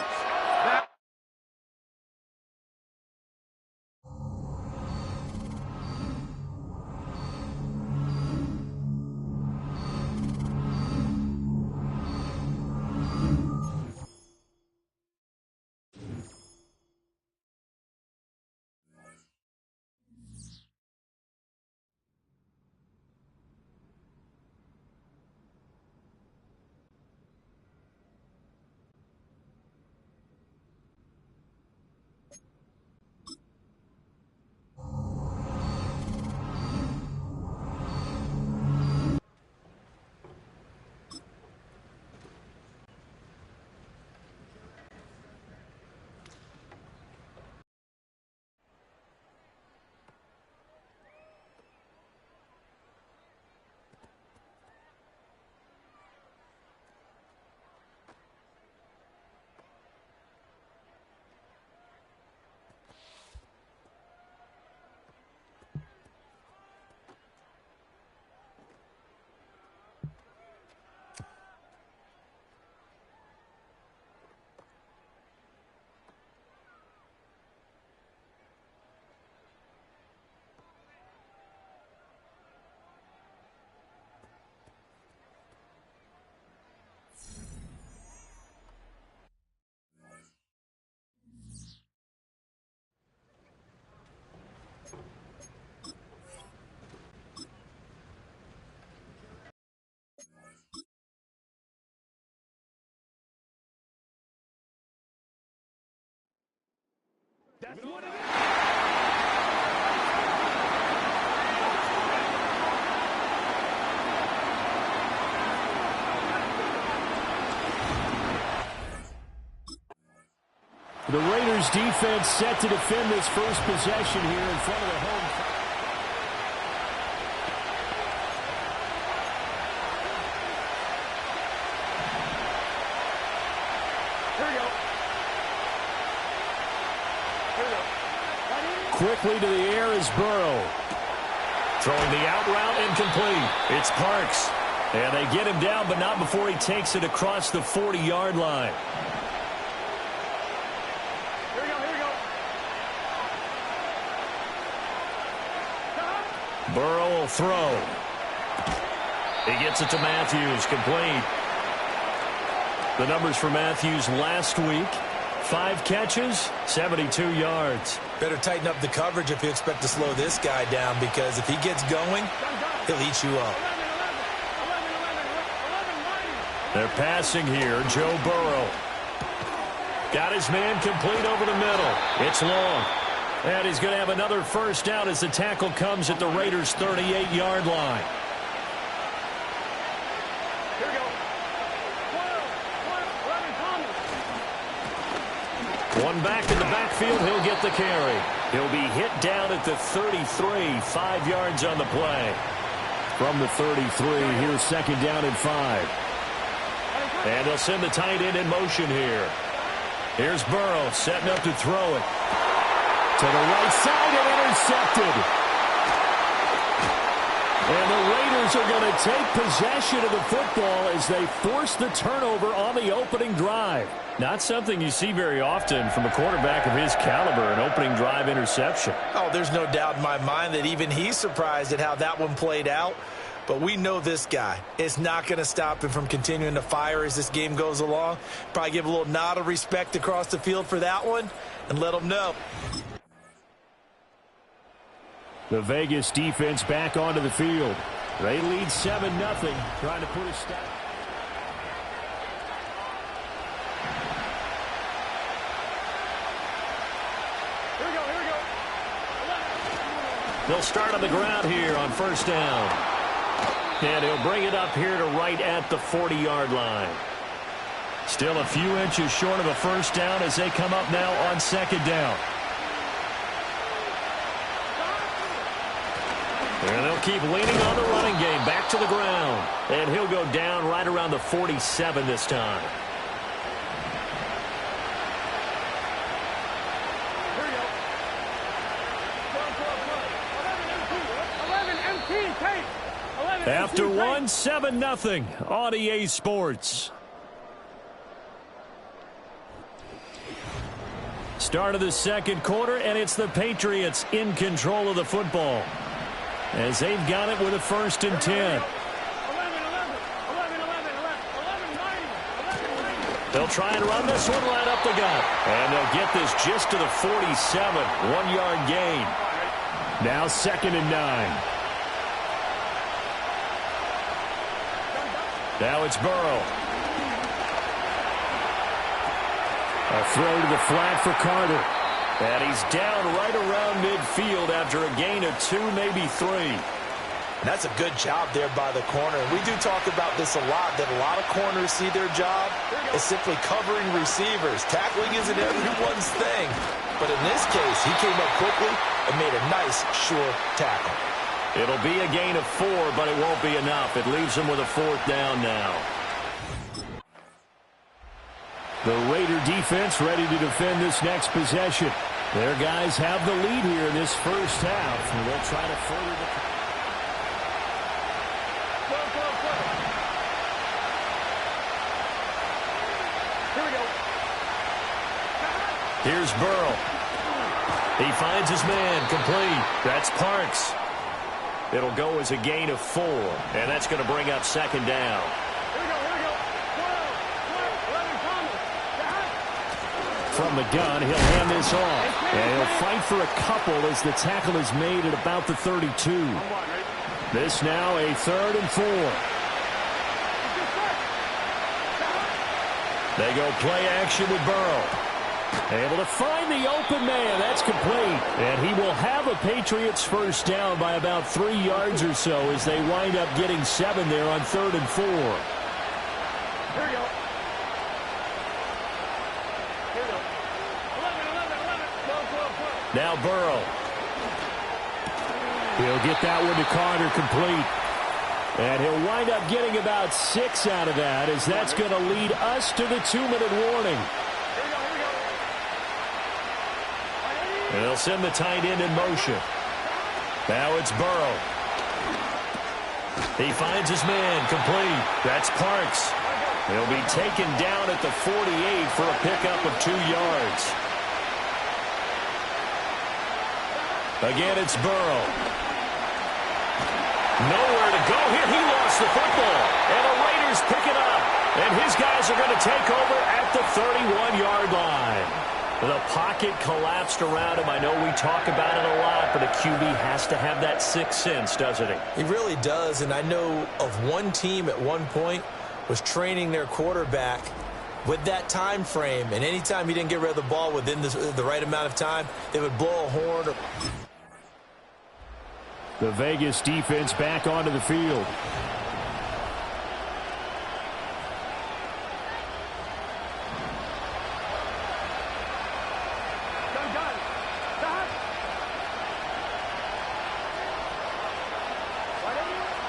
S2: That's what it is.
S5: The Raiders defense set to defend this first possession here in front of the home. Quickly to the air is Burrow. Throwing the out route incomplete. It's Parks. And they get him down, but not before he takes it across the 40-yard line.
S2: Here we go.
S5: Burrow will throw. He gets it to Matthews, complete. The numbers for Matthews last week: 5 catches, 72 yards.
S6: Better tighten up the coverage if you expect to slow this guy down, because if he gets going, he'll eat you up.
S5: They're passing here. Joe Burrow. Got his man complete over the middle. It's long. And he's going to have another first down as the tackle comes at the Raiders' 38-yard line. One back in the backfield, he'll get the carry. He'll be hit down at the 33, 5 yards on the play. From the 33, here's second down and 5. And they'll send the tight end in motion here. Here's Burrow setting up to throw it. To the right side and intercepted. And the Raiders Steelers are going to take possession of the football as they force the turnover on the opening drive. Not something you see very often from a quarterback of his caliber, an opening drive interception.
S6: Oh, there's no doubt in my mind that even he's surprised at how that one played out. But we know this guy. It's not going to stop him from continuing to fire as this game goes along. Probably give a little nod of respect across the field for that one and let him know.
S5: The Vegas defense back onto the field. They lead 7-0, trying to put a stop.
S2: Here we go.
S5: They'll start on the ground here on first down. And he'll bring it up here to right at the 40-yard line. Still a few inches short of a first down as they come up now on second down. And they'll keep leaning on the running game. Back to the ground. And he'll go down right around the 47 this time.
S2: Here we go. 11 MT, tape. 11
S5: After
S2: MT,
S5: one, 7-0 on EA Sports. Start of the second quarter, and it's the Patriots in control of the football, as they've got it with a 1st and 10. They'll try and run this one right up the gut. And they'll get this just to the 47. 1-yard gain. Now 2nd and 9. Now it's Burrow. A throw to the flat for Carter. And he's down right around midfield after a gain of 2, maybe 3.
S6: That's a good job there by the corner. We do talk about this a lot, that a lot of corners see their job as simply covering receivers. Tackling isn't everyone's thing. But in this case, he came up quickly and made a nice, sure tackle.
S5: It'll be a gain of 4, but it won't be enough. It leaves him with a 4th down now. The Raider defense ready to defend this next possession. Their guys have the lead here in this first half, and they'll try to further the...
S2: Here we go.
S5: Here's Burrow. He finds his man, complete. That's Parks. It'll go as a gain of 4, and that's going to bring up 2nd down. From the gun, he'll hand this off. And he'll fight for a couple as the tackle is made at about the 32. This now a 3rd and 4. They go play action with Burrow. Able to find the open man. That's complete. And he will have a Patriots first down by about 3 yards or so as they wind up getting 7 there on 3rd and 4.
S2: Here we go.
S5: Now Burrow. He'll get that one to Carter, complete. And he'll wind up getting about 6 out of that, as that's going to lead us to the 2-minute warning. And they'll send the tight end in motion. Now it's Burrow. He finds his man, complete. That's Parks. He'll be taken down at the 48 for a pickup of 2 yards. Again, it's Burrow. Nowhere to go here. He lost the football. And the Raiders pick it up. And his guys are going to take over at the 31-yard line. The pocket collapsed around him. I know we talk about it a lot, but a QB has to have that 6th sense, doesn't he?
S6: He really does, and I know of one team at one point was training their quarterback with that time frame, and anytime he didn't get rid of the ball within the right amount of time, they would blow a horn.
S5: The Vegas defense back onto the field.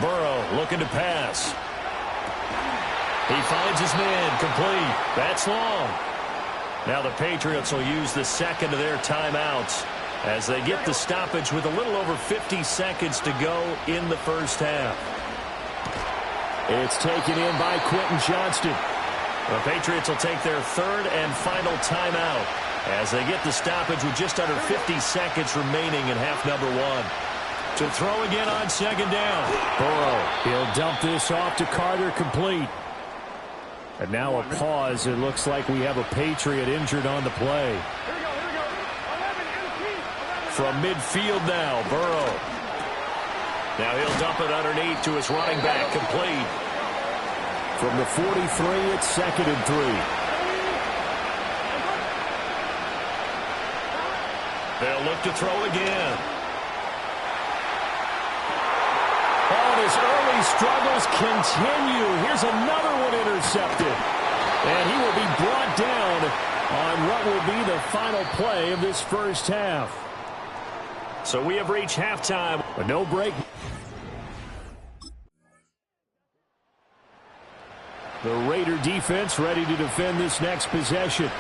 S5: Burrow looking to pass. He finds his man, complete. That's long. Now the Patriots will use the 2nd of their timeouts as they get the stoppage with a little over 50 seconds to go in the first half. It's taken in by Quentin Johnston. The Patriots will take their third and final timeout as they get the stoppage with just under 50 seconds remaining in half number one. To throw again on second down. Burrow, he'll dump this off to Carter, complete. And now a pause. It looks like we have a Patriot injured on the play. From midfield now, Burrow. Now he'll dump it underneath to his running back, complete. From the 43, it's 2nd and 3. They'll look to throw again. Oh, his early struggles continue. Here's another one intercepted. And he will be brought down on what will be the final play of this first half. So we have reached halftime, but no break. The Raider defense ready to defend this next possession.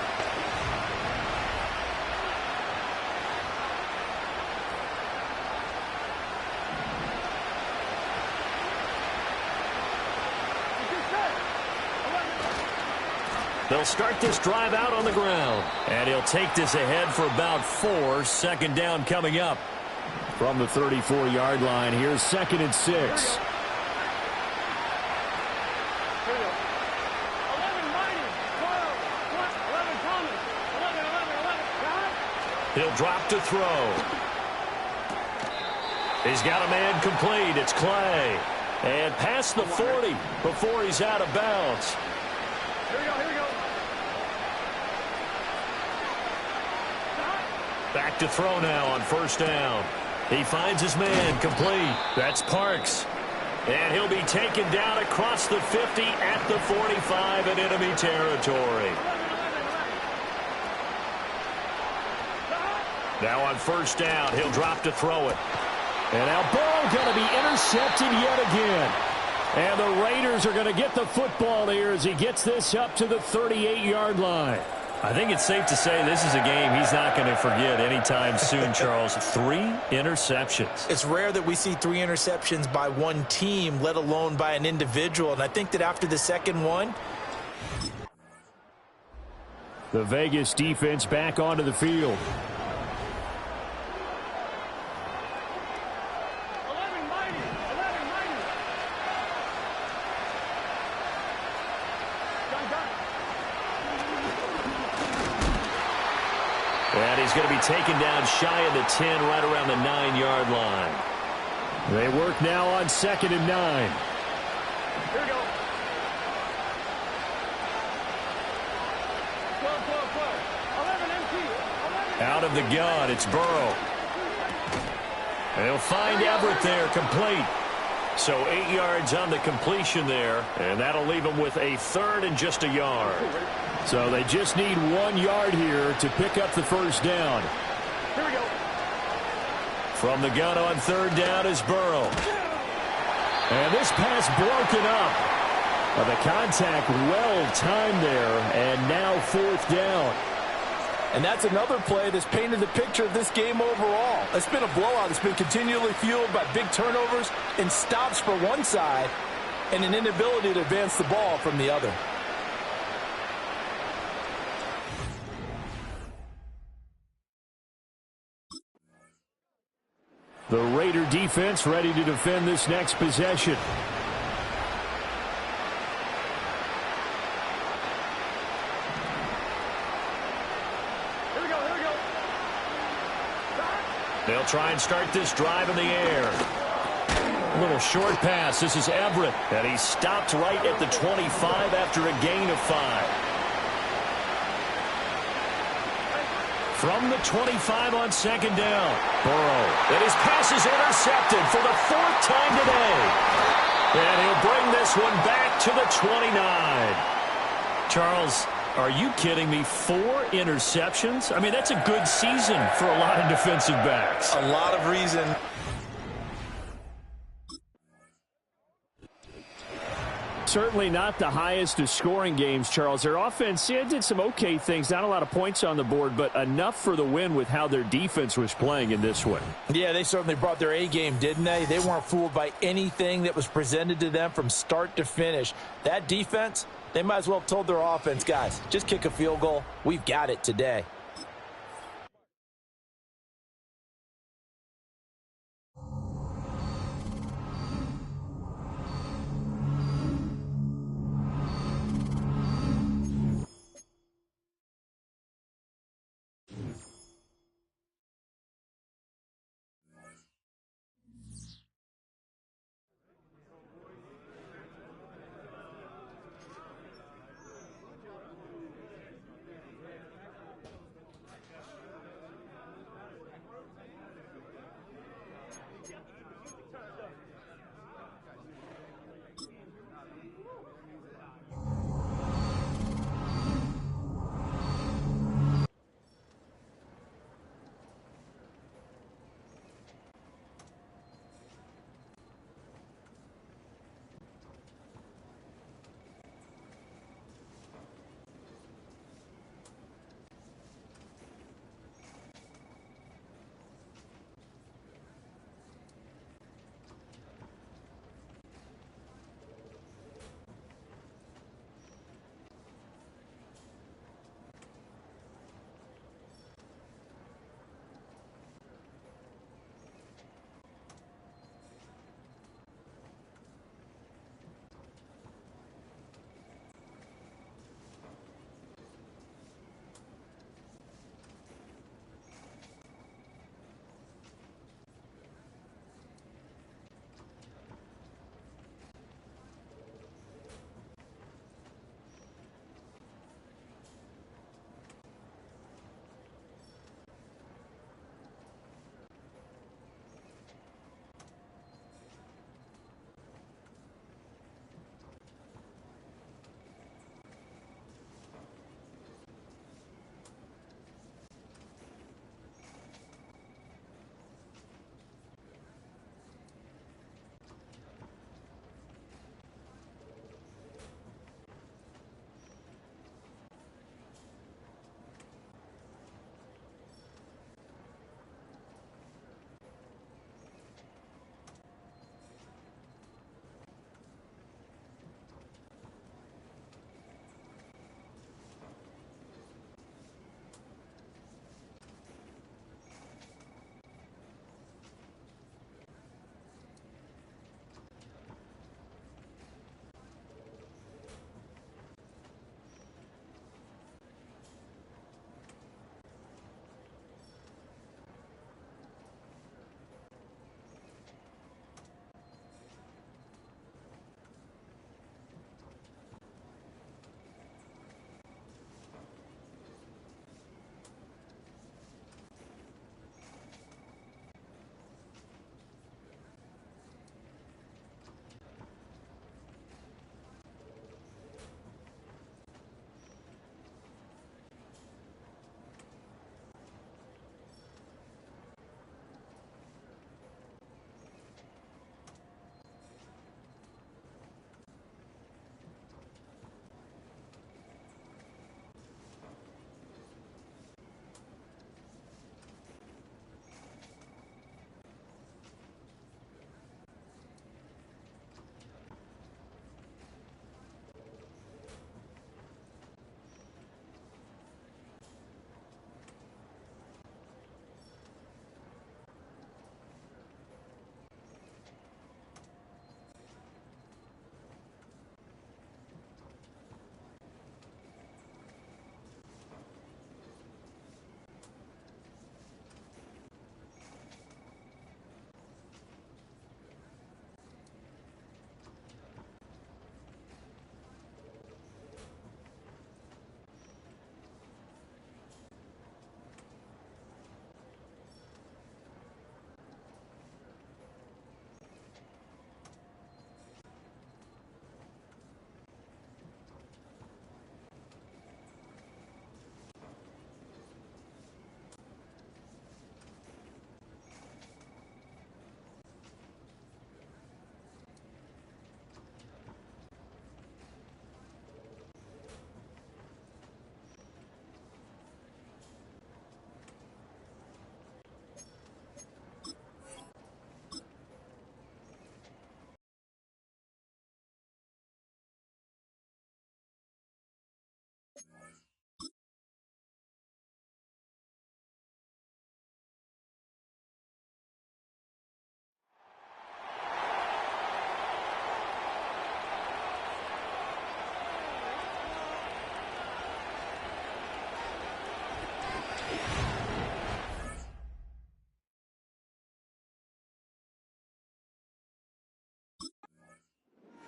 S5: They'll start this drive out on the ground. And he'll take this ahead for about 4. Second down coming up. From the 34-yard line, here's 2nd and 6. He'll drop to throw. He's got a man complete. It's Clay. And past the 40 before he's out of bounds.
S7: Here we go.
S5: Back to throw now on first down. He finds his man complete. That's Parks. And he'll be taken down across the 50 at the 45 in enemy territory. Now on first down, he'll drop to throw it. And now Burrow going to be intercepted yet again. And the Raiders are going to get the football here as he gets this up to the 38-yard line. I think it's safe to say this is a game he's not going to forget anytime soon, Charles. 3 interceptions.
S6: It's rare that we see 3 interceptions by one team, let alone by an individual. And I think that after the second one,
S5: the Vegas defense back onto the field. And he's going to be taken down shy of the 10, right around the 9-yard line. They work now on 2nd and 9.
S7: Here we go. Slow. 11 empty.
S5: Out of the gun, it's Burrow. They'll find Everett there, complete. So 8 yards on the completion there, and that'll leave him with a 3rd and just a yard. So they just need 1 yard here to pick up the first down.
S7: Here we go.
S5: From the gun on 3rd down is Burrow. And this pass broken up. The contact well timed there, and now 4th down.
S6: and that's another play that's painted the picture of this game overall. It's been a blowout. It's been continually fueled by big turnovers and stops for one side and an inability to advance the ball from the other.
S5: The Raider defense ready to defend this next possession.
S7: Here we go.
S5: They'll try and start this drive in the air. A little short pass. This is Everett. And he stopped right at the 25 after a gain of 5. From the 25 on second down. Burrow. And his pass is intercepted for the 4th time today. And he'll bring this one back to the 29. Charles, are you kidding me? 4 interceptions? I mean, that's a good season for a lot of defensive backs.
S6: A lot of reason.
S5: Certainly not the highest of scoring games, Charles. Their offense did some okay things, not a lot of points on the board, but enough for the win with how their defense was playing in this one.
S6: Yeah, they certainly brought their A game, didn't they? They weren't fooled by anything that was presented to them from start to finish. That defense, they might as well have told their offense, guys, just kick a field goal. We've got it today.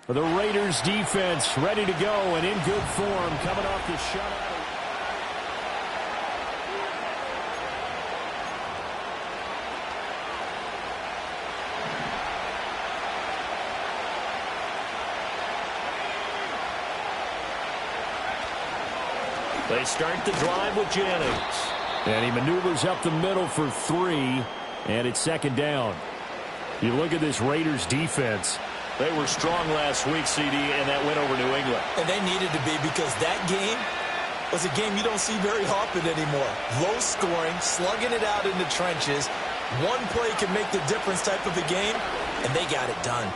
S5: The Raiders defense ready to go and in good form coming off the shutout. They start the drive with Jennings. And he maneuvers up the middle for 3, and it's second down. You look at this Raiders defense. They were strong last week, CD, and that went over New England.
S6: And they needed to be, because that game was a game you don't see very often anymore. Low scoring, slugging it out in the trenches. One play can make the difference type of a game, and they got it done.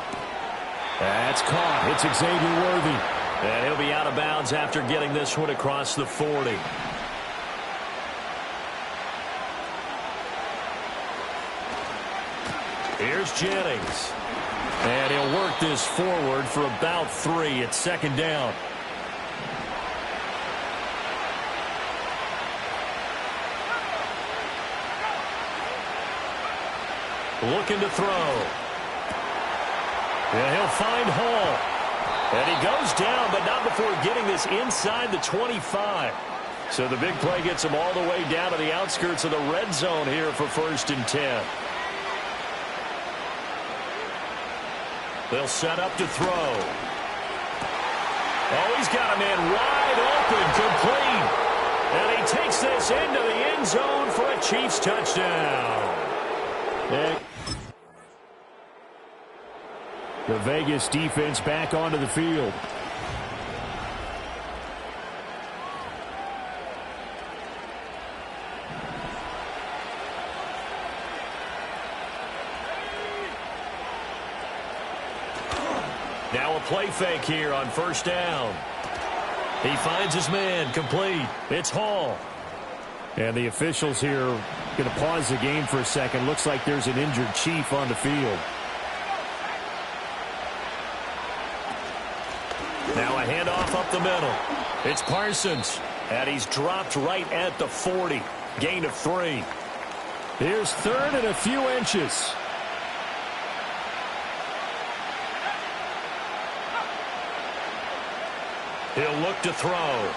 S5: That's caught. It's Xavier Worthy. And he'll be out of bounds after getting this one across the 40. Here's Jennings. And he'll work this forward for about 3. It's second down. Looking to throw. And he'll find Hall. And he goes down, but not before getting this inside the 25. So the big play gets him all the way down to the outskirts of the red zone here for 1st and 10. They'll set up to throw. Oh, he's got a man wide open, complete. And he takes this into the end zone for a Chiefs touchdown. The Vegas defense back onto the field. Now a play fake here on 1st down. He finds his man, complete. It's Hall. And the officials here going to pause the game for a second. Looks like there's an injured Chief on the field. Now a handoff up the middle. It's Parsons. And he's dropped right at the 40. Gain of 3. Here's 3rd and a few inches. He'll look to throw.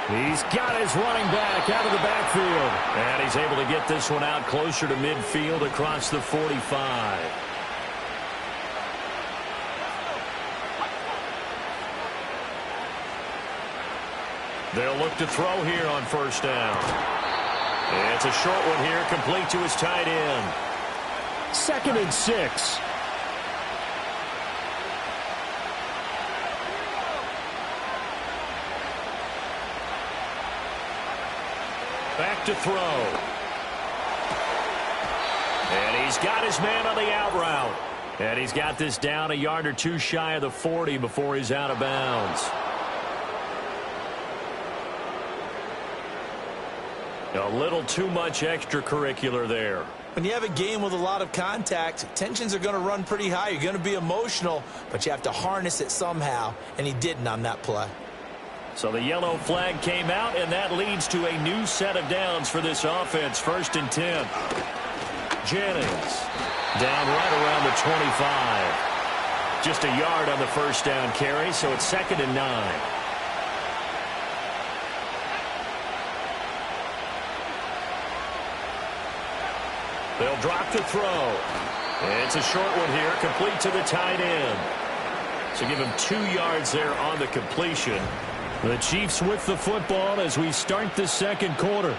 S5: He's got his running back out of the backfield. And he's able to get this one out closer to midfield across the 45. They'll look to throw here on 1st down. It's a short one here, complete to his tight end. 2nd and 6. Back to throw. And he's got his man on the out route. And he's got this down a yard or 2 shy of the 40 before he's out of bounds. A little too much extracurricular there.
S6: When you have a game with a lot of contact, tensions are going to run pretty high. You're going to be emotional, but you have to harness it somehow, and he didn't on that play.
S5: So the yellow flag came out, and that leads to a new set of downs for this offense. 1st and 10. Jennings down right around the 25. Just a yard on the 1st down carry, so it's 2nd and 9. They'll drop to throw. It's a short one here, complete to the tight end. So give him 2 yards there on the completion. The Chiefs with the football as we start the 2nd quarter,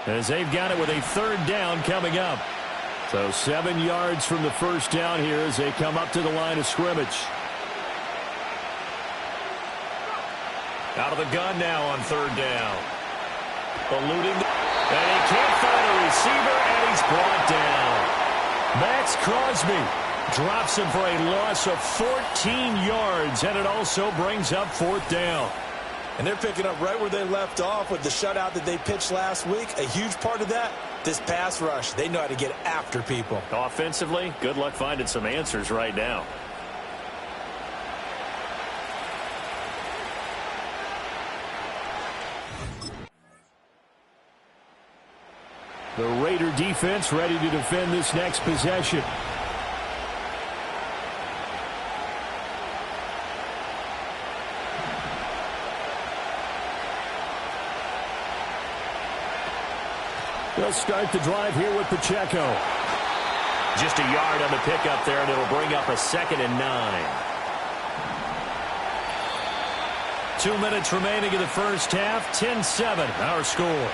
S5: as they've got it with a 3rd down coming up. So 7 yards from the 1st down here as they come up to the line of scrimmage. Out of the gun now on 3rd down. Eluding, and he can't find a receiver, and he's brought down. Max Crosby drops him for a loss of 14 yards, and it also brings up 4th down.
S6: And they're picking up right where they left off with the shutout that they pitched last week. A huge part of that, this pass rush. They know how to get after people.
S5: Offensively, good luck finding some answers right now. The Raider defense ready to defend this next possession. They'll start the drive here with Pacheco. Just a yard on the pickup there, and it'll bring up a 2nd and 9. 2 minutes remaining in the first half. 10-7, our score.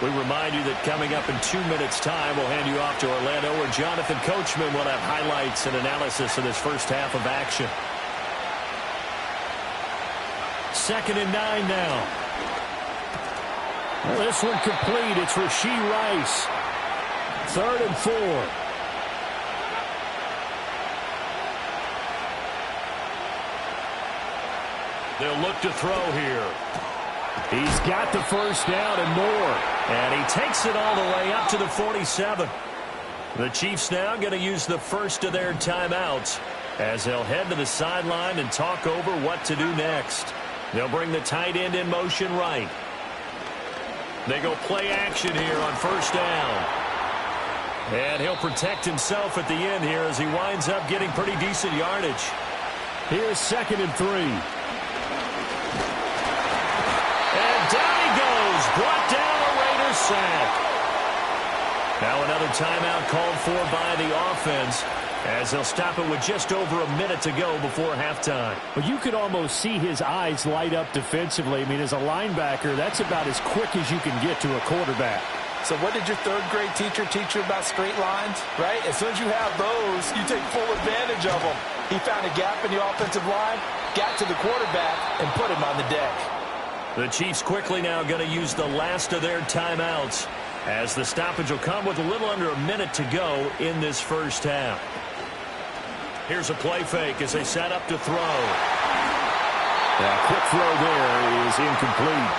S5: We remind you that coming up in 2 minutes' time, we'll hand you off to Orlando, where Jonathan Coachman will have highlights and analysis of this first half of action. 2nd and 9 now. Well, this one complete. It's Rashee Rice. 3rd and 4. They'll look to throw here. He's got the first down and more. And he takes it all the way up to the 47. The Chiefs now going to use the first of their timeouts as they'll head to the sideline and talk over what to do next. They'll bring the tight end in motion right. They go play action here on first down. And he'll protect himself at the end here as he winds up getting pretty decent yardage. Here's 2nd and 3. And down he goes. Brought down a Raiders sack. Now another timeout called for by the offense, as they'll stop it with just over a minute to go before halftime.
S8: But you could almost see his eyes light up defensively. I mean, as a linebacker, that's about as quick as you can get to a quarterback.
S6: So what did your third-grade teacher teach you about straight lines, right? As soon as you have those, you take full advantage of them. He found a gap in the offensive line, got to the quarterback, and put him on the deck.
S5: The Chiefs quickly now going to use the last of their timeouts, as the stoppage will come with a little under a minute to go in this first half. Here's a play fake as they set up to throw.
S8: That quick throw there is incomplete.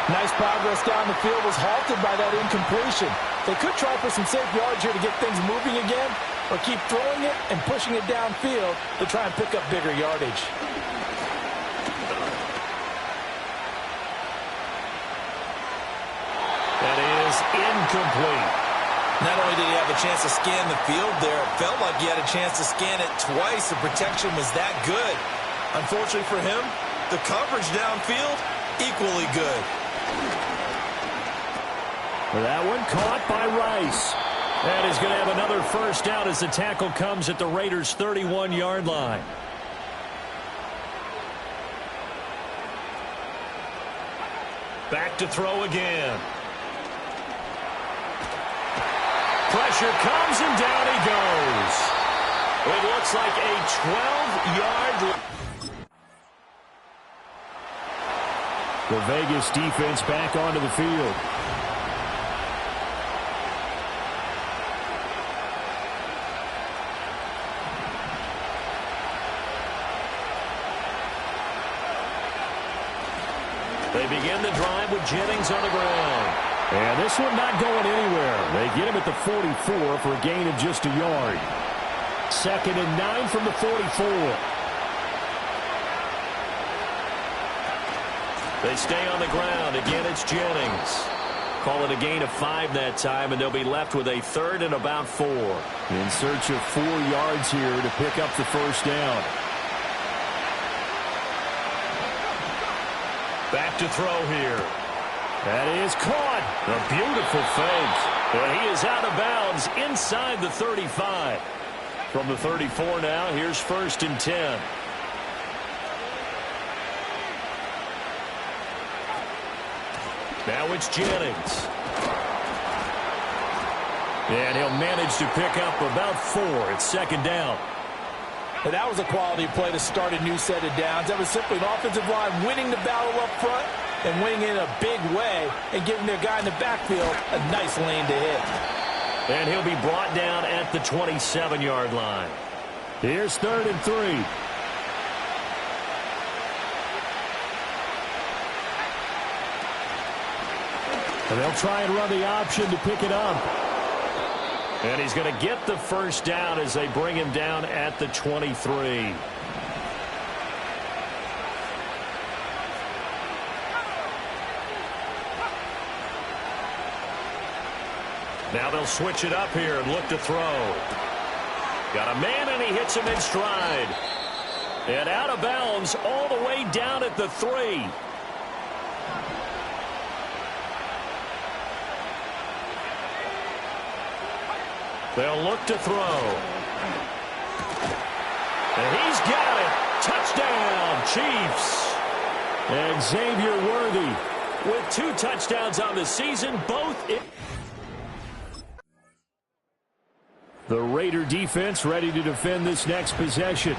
S6: Nice progress down the field, was halted by that incompletion. They could try for some safe yards here to get things moving again, or keep throwing it and pushing it downfield to try and pick up bigger yardage.
S5: That is incomplete.
S6: Not only did he have a chance to scan the field there, it felt like he had a chance to scan it twice. The protection was that good. Unfortunately for him, the coverage downfield, equally good.
S5: That one caught by Rice. And he's going to have another first down as the tackle comes at the Raiders' 31-yard line. Back to throw again. Pressure comes, and down he goes. It looks like a 12-yard...
S8: The Vegas defense back onto the field.
S5: They begin the drive with Jennings on the ground.
S8: And this one not going anywhere. They get him at the 44 for a gain of just a yard. 2nd and 9 from the 44.
S5: They stay on the ground. Again, it's Jennings. Call it a gain of 5 that time, and they'll be left with a 3rd and about 4.
S8: In search of 4 yards here to pick up the first down.
S5: Back to throw here. That is caught. A beautiful fake. And he is out of bounds inside the 35. From the 34 now, here's 1st and 10. Now it's Jennings. And he'll manage to pick up about 4. It's 2nd down.
S6: And that was a quality play to start a new set of downs. That was simply an offensive line winning the battle up front and winning in a big way and giving their guy in the backfield a nice lane to hit.
S5: And he'll be brought down at the 27-yard line.
S8: Here's 3rd and 3. And they'll try and run the option to pick it up.
S5: And he's going to get the first down as they bring him down at the 23. Now they'll switch it up here and look to throw. Got a man, and he hits him in stride. And out of bounds all the way down at the 3. They'll look to throw. And he's got it. Touchdown, Chiefs. And Xavier Worthy with 2 touchdowns on the season, both in. The Raider defense ready to defend this next possession.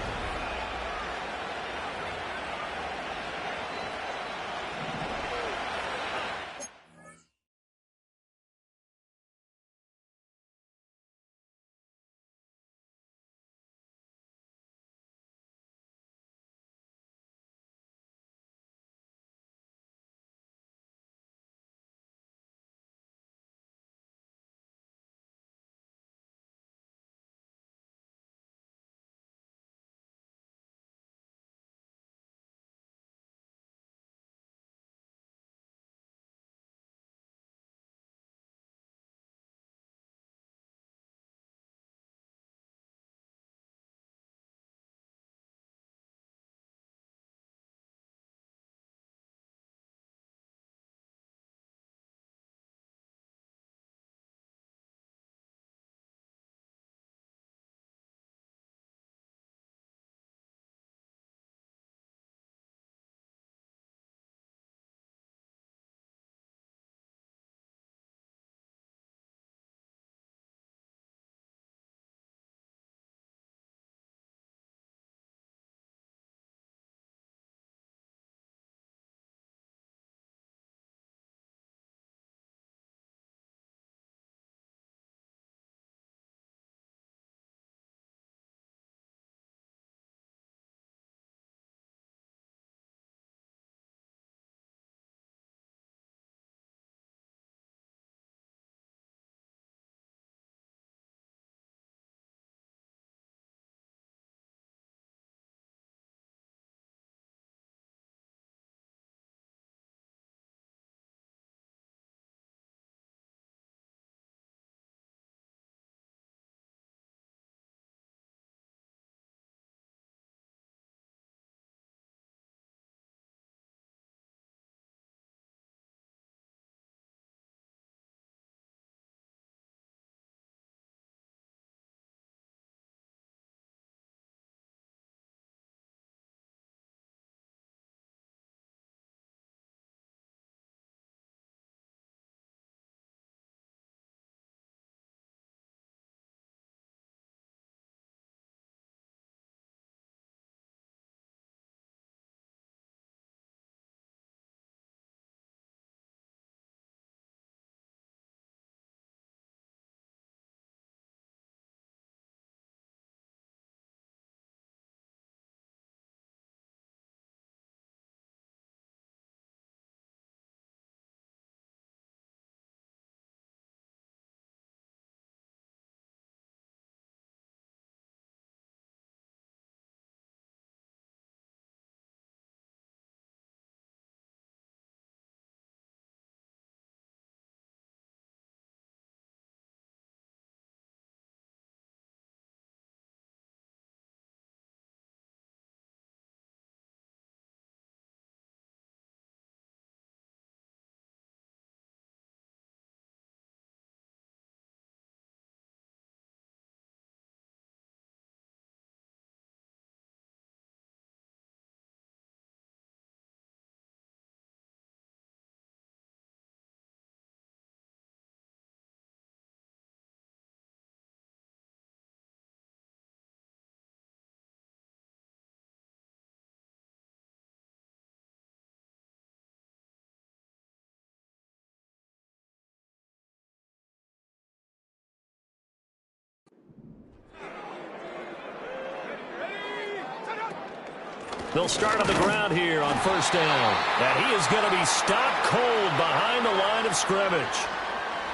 S5: They'll start on the ground here on first down. And he is going to be stopped cold behind the line of scrimmage.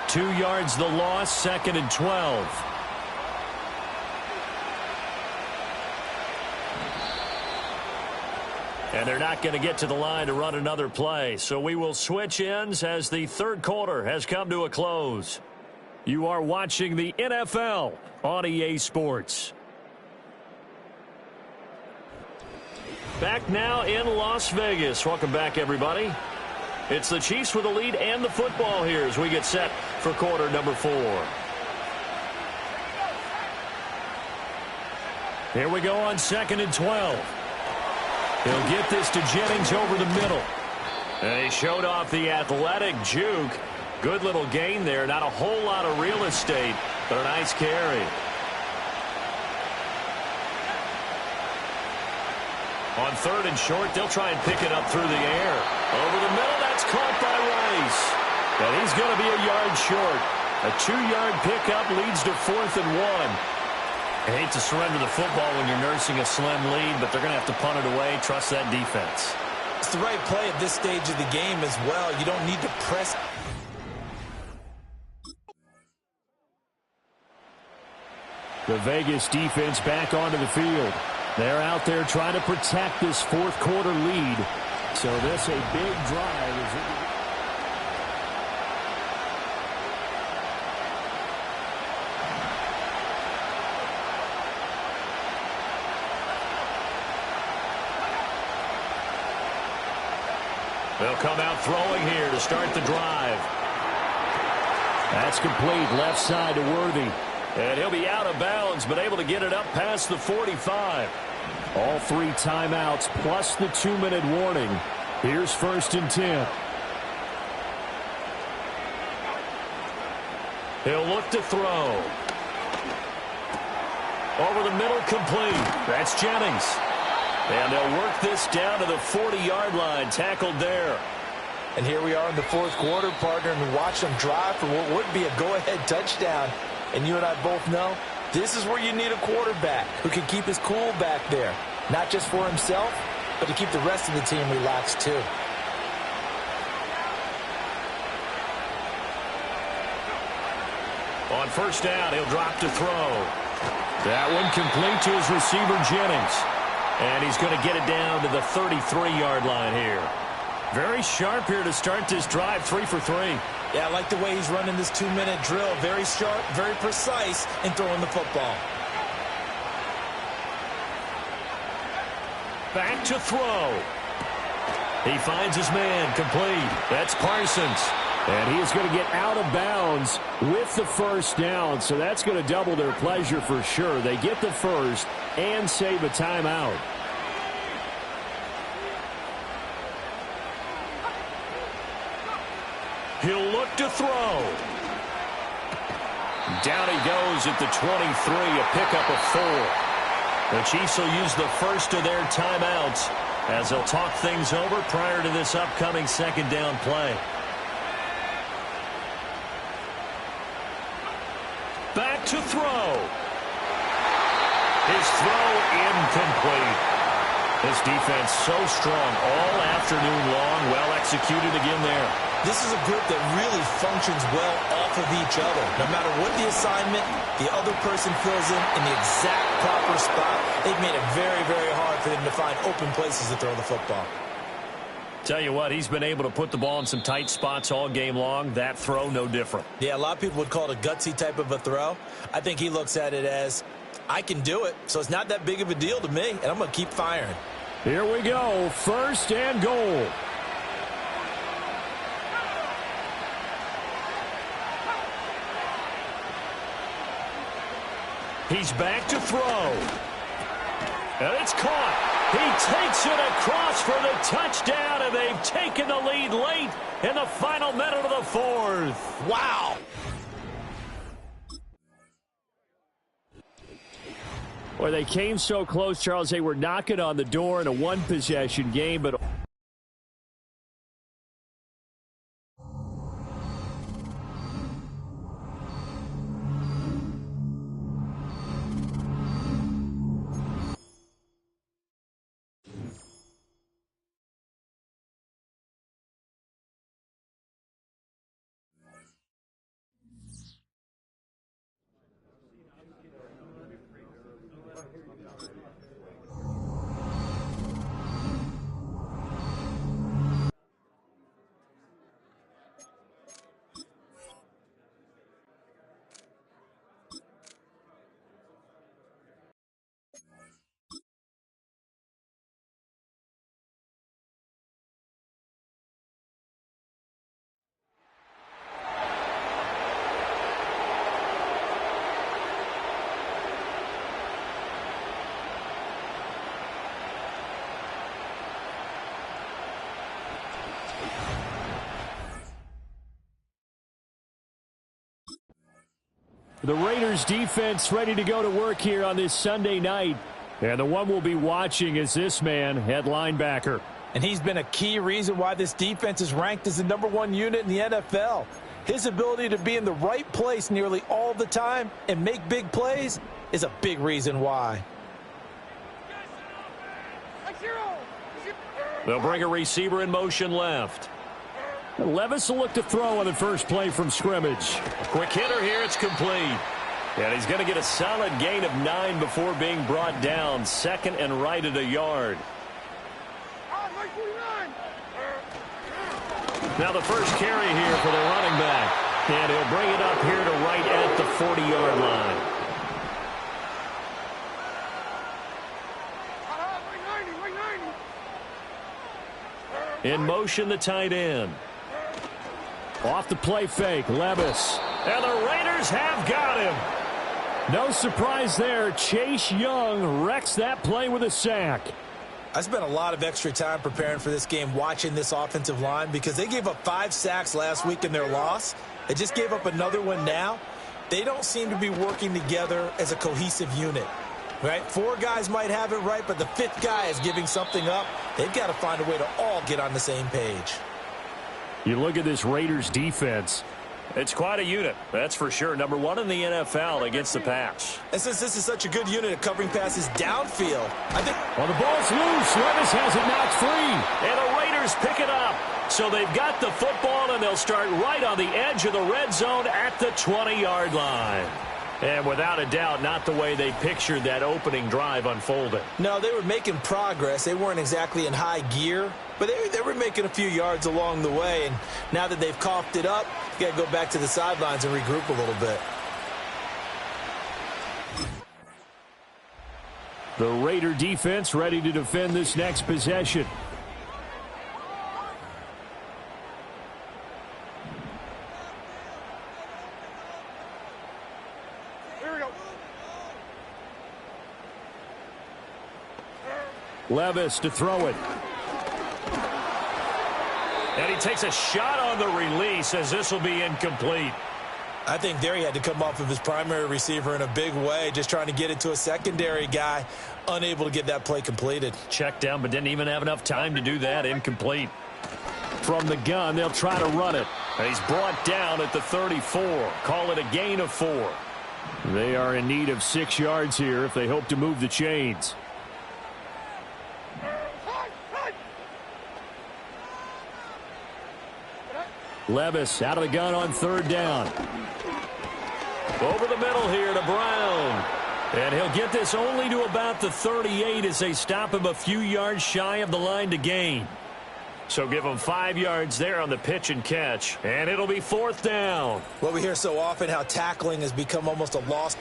S5: 2 yards the loss, 2nd and 12. And they're not going to get to the line to run another play. So we will switch ends as the third quarter has come to a close. You are watching the NFL on EA Sports. Back now in Las Vegas. Welcome back, everybody. It's the Chiefs with the lead and the football here as we get set for quarter number 4. Here we go on 2nd and 12. He'll get this to Jennings over the middle. And he showed off the athletic juke. Good little gain there. Not a whole lot of real estate, but a nice carry. On 3rd and short, they'll try and pick it up through the air. Over the middle, that's caught by Rice. And he's going to be a yard short. A 2-yard pickup leads to 4th and 1. I hate to surrender the football when you're nursing a slim lead, but they're going to have to punt it away. Trust that defense.
S6: It's the right play at this stage of the game as well. You don't need to press.
S8: The Vegas defense back onto the field. They're out there trying to protect this 4th quarter lead. So this a big drive.
S5: They'll come out throwing here to start the drive.
S8: That's complete. Left side to Worthy.
S5: And he'll be out of bounds, but able to get it up past the 45.
S8: All 3 timeouts plus the 2-minute warning. Here's 1st and 10.
S5: He'll look to throw. Over the middle, complete. That's Jennings. And they'll work this down to the 40-yard line, tackled there.
S6: And here we are in the 4th quarter, partner, and watch them drive for what would be a go-ahead touchdown. And you and I both know this is where you need a quarterback who can keep his cool back there. Not just for himself, but to keep the rest of the team relaxed too.
S5: On 1st down, he'll drop to throw. That one complete to his receiver, Jennings. And he's going to get it down to the 33-yard line here. Very sharp here to start this drive, 3 for 3.
S6: Yeah, I like the way he's running this 2-minute drill. Very sharp, very precise in throwing the football.
S5: Back to throw. He finds his man, complete. That's Parsons.
S8: And he is going to get out of bounds with the 1st down, so that's going to double their pleasure for sure. They get the 1st and save a timeout.
S5: He'll look to throw. Down he goes at the 23, a pickup of 4. The Chiefs will use the first of their timeouts as they'll talk things over prior to this upcoming 2nd down play. Back to throw. His throw incomplete. This defense so strong all afternoon long. Well executed again there.
S6: This is a group that really functions well off of each other. No matter what the assignment, the other person fills in the exact proper spot. They've made it very, very hard for them to find open places to throw the football.
S5: Tell you what, he's been able to put the ball in some tight spots all game long. That throw, no different.
S6: Yeah, a lot of people would call it a gutsy type of a throw. I think he looks at it as, I can do it, so it's not that big of a deal to me, and I'm going to keep firing.
S8: Here we go, 1st and goal.
S5: He's back to throw. And it's caught. He takes it across for the touchdown, and they've taken the lead late in the final minute of the 4th.
S6: Wow.
S8: Well, they came so close, Charles. They were knocking on the door in a 1-possession game, but The Raiders defense ready to go to work here on this Sunday night. And the one we'll be watching is this man at linebacker.
S6: And he's been a key reason why this defense is ranked as the #1 unit in the NFL. His ability to be in the right place nearly all the time and make big plays is a big reason why.
S5: They'll bring a receiver in motion left.
S8: Levis will look to throw on the first play from scrimmage.
S5: Quick hitter here, it's complete. And he's going to get a solid gain of 9 before being brought down. Second and right at a yard. Now the first carry here for the running back. And he'll bring it up here to right at the 40-yard line. In motion, the tight end.
S8: Off the play fake, Levis.
S5: And the Raiders have got him.
S8: No surprise there. Chase Young wrecks that play with a sack.
S6: I spent a lot of extra time preparing for this game watching this offensive line because they gave up 5 sacks last week in their loss. They just gave up another one now. They don't seem to be working together as a cohesive unit. Right? 4 guys might have it right, but the 5th guy is giving something up. They've got to find a way to all get on the same page.
S8: You look at this Raiders defense.
S5: It's quite a unit, that's for sure. #1 in the NFL against the pass.
S6: And since this is such a good unit at covering passes downfield, I think...
S8: Well, the ball's loose. Levis has it knocked free.
S5: And the Raiders pick it up. So they've got the football, and they'll start right on the edge of the red zone at the 20-yard line. And without a doubt, not the way they pictured that opening drive unfolding.
S6: No, they were making progress. They weren't exactly in high gear, but they were making a few yards along the way. And now that they've coughed it up, you got to go back to the sidelines and regroup a little bit.
S8: The Raider defense ready to defend this next possession. Levis to throw it.
S5: And he takes a shot on the release as this will be incomplete.
S6: I think there he had to come off of his primary receiver in a big way, just trying to get it to a secondary guy, unable to get that play completed.
S5: Checked down, but didn't even have enough time to do that. Incomplete.
S8: From the gun, they'll try to run it.
S5: And he's brought down at the 34. Call it a gain of 4.
S8: They are in need of 6 yards here if they hope to move the chains. Levis out of the gun on 3rd down.
S5: Over the middle here to Brown. And he'll get this only to about the 38 as they stop him a few yards shy of the line to gain. So give him 5 yards there on the pitch and catch. And it'll be 4th down.
S6: Well, we hear so often how tackling has become almost a lost.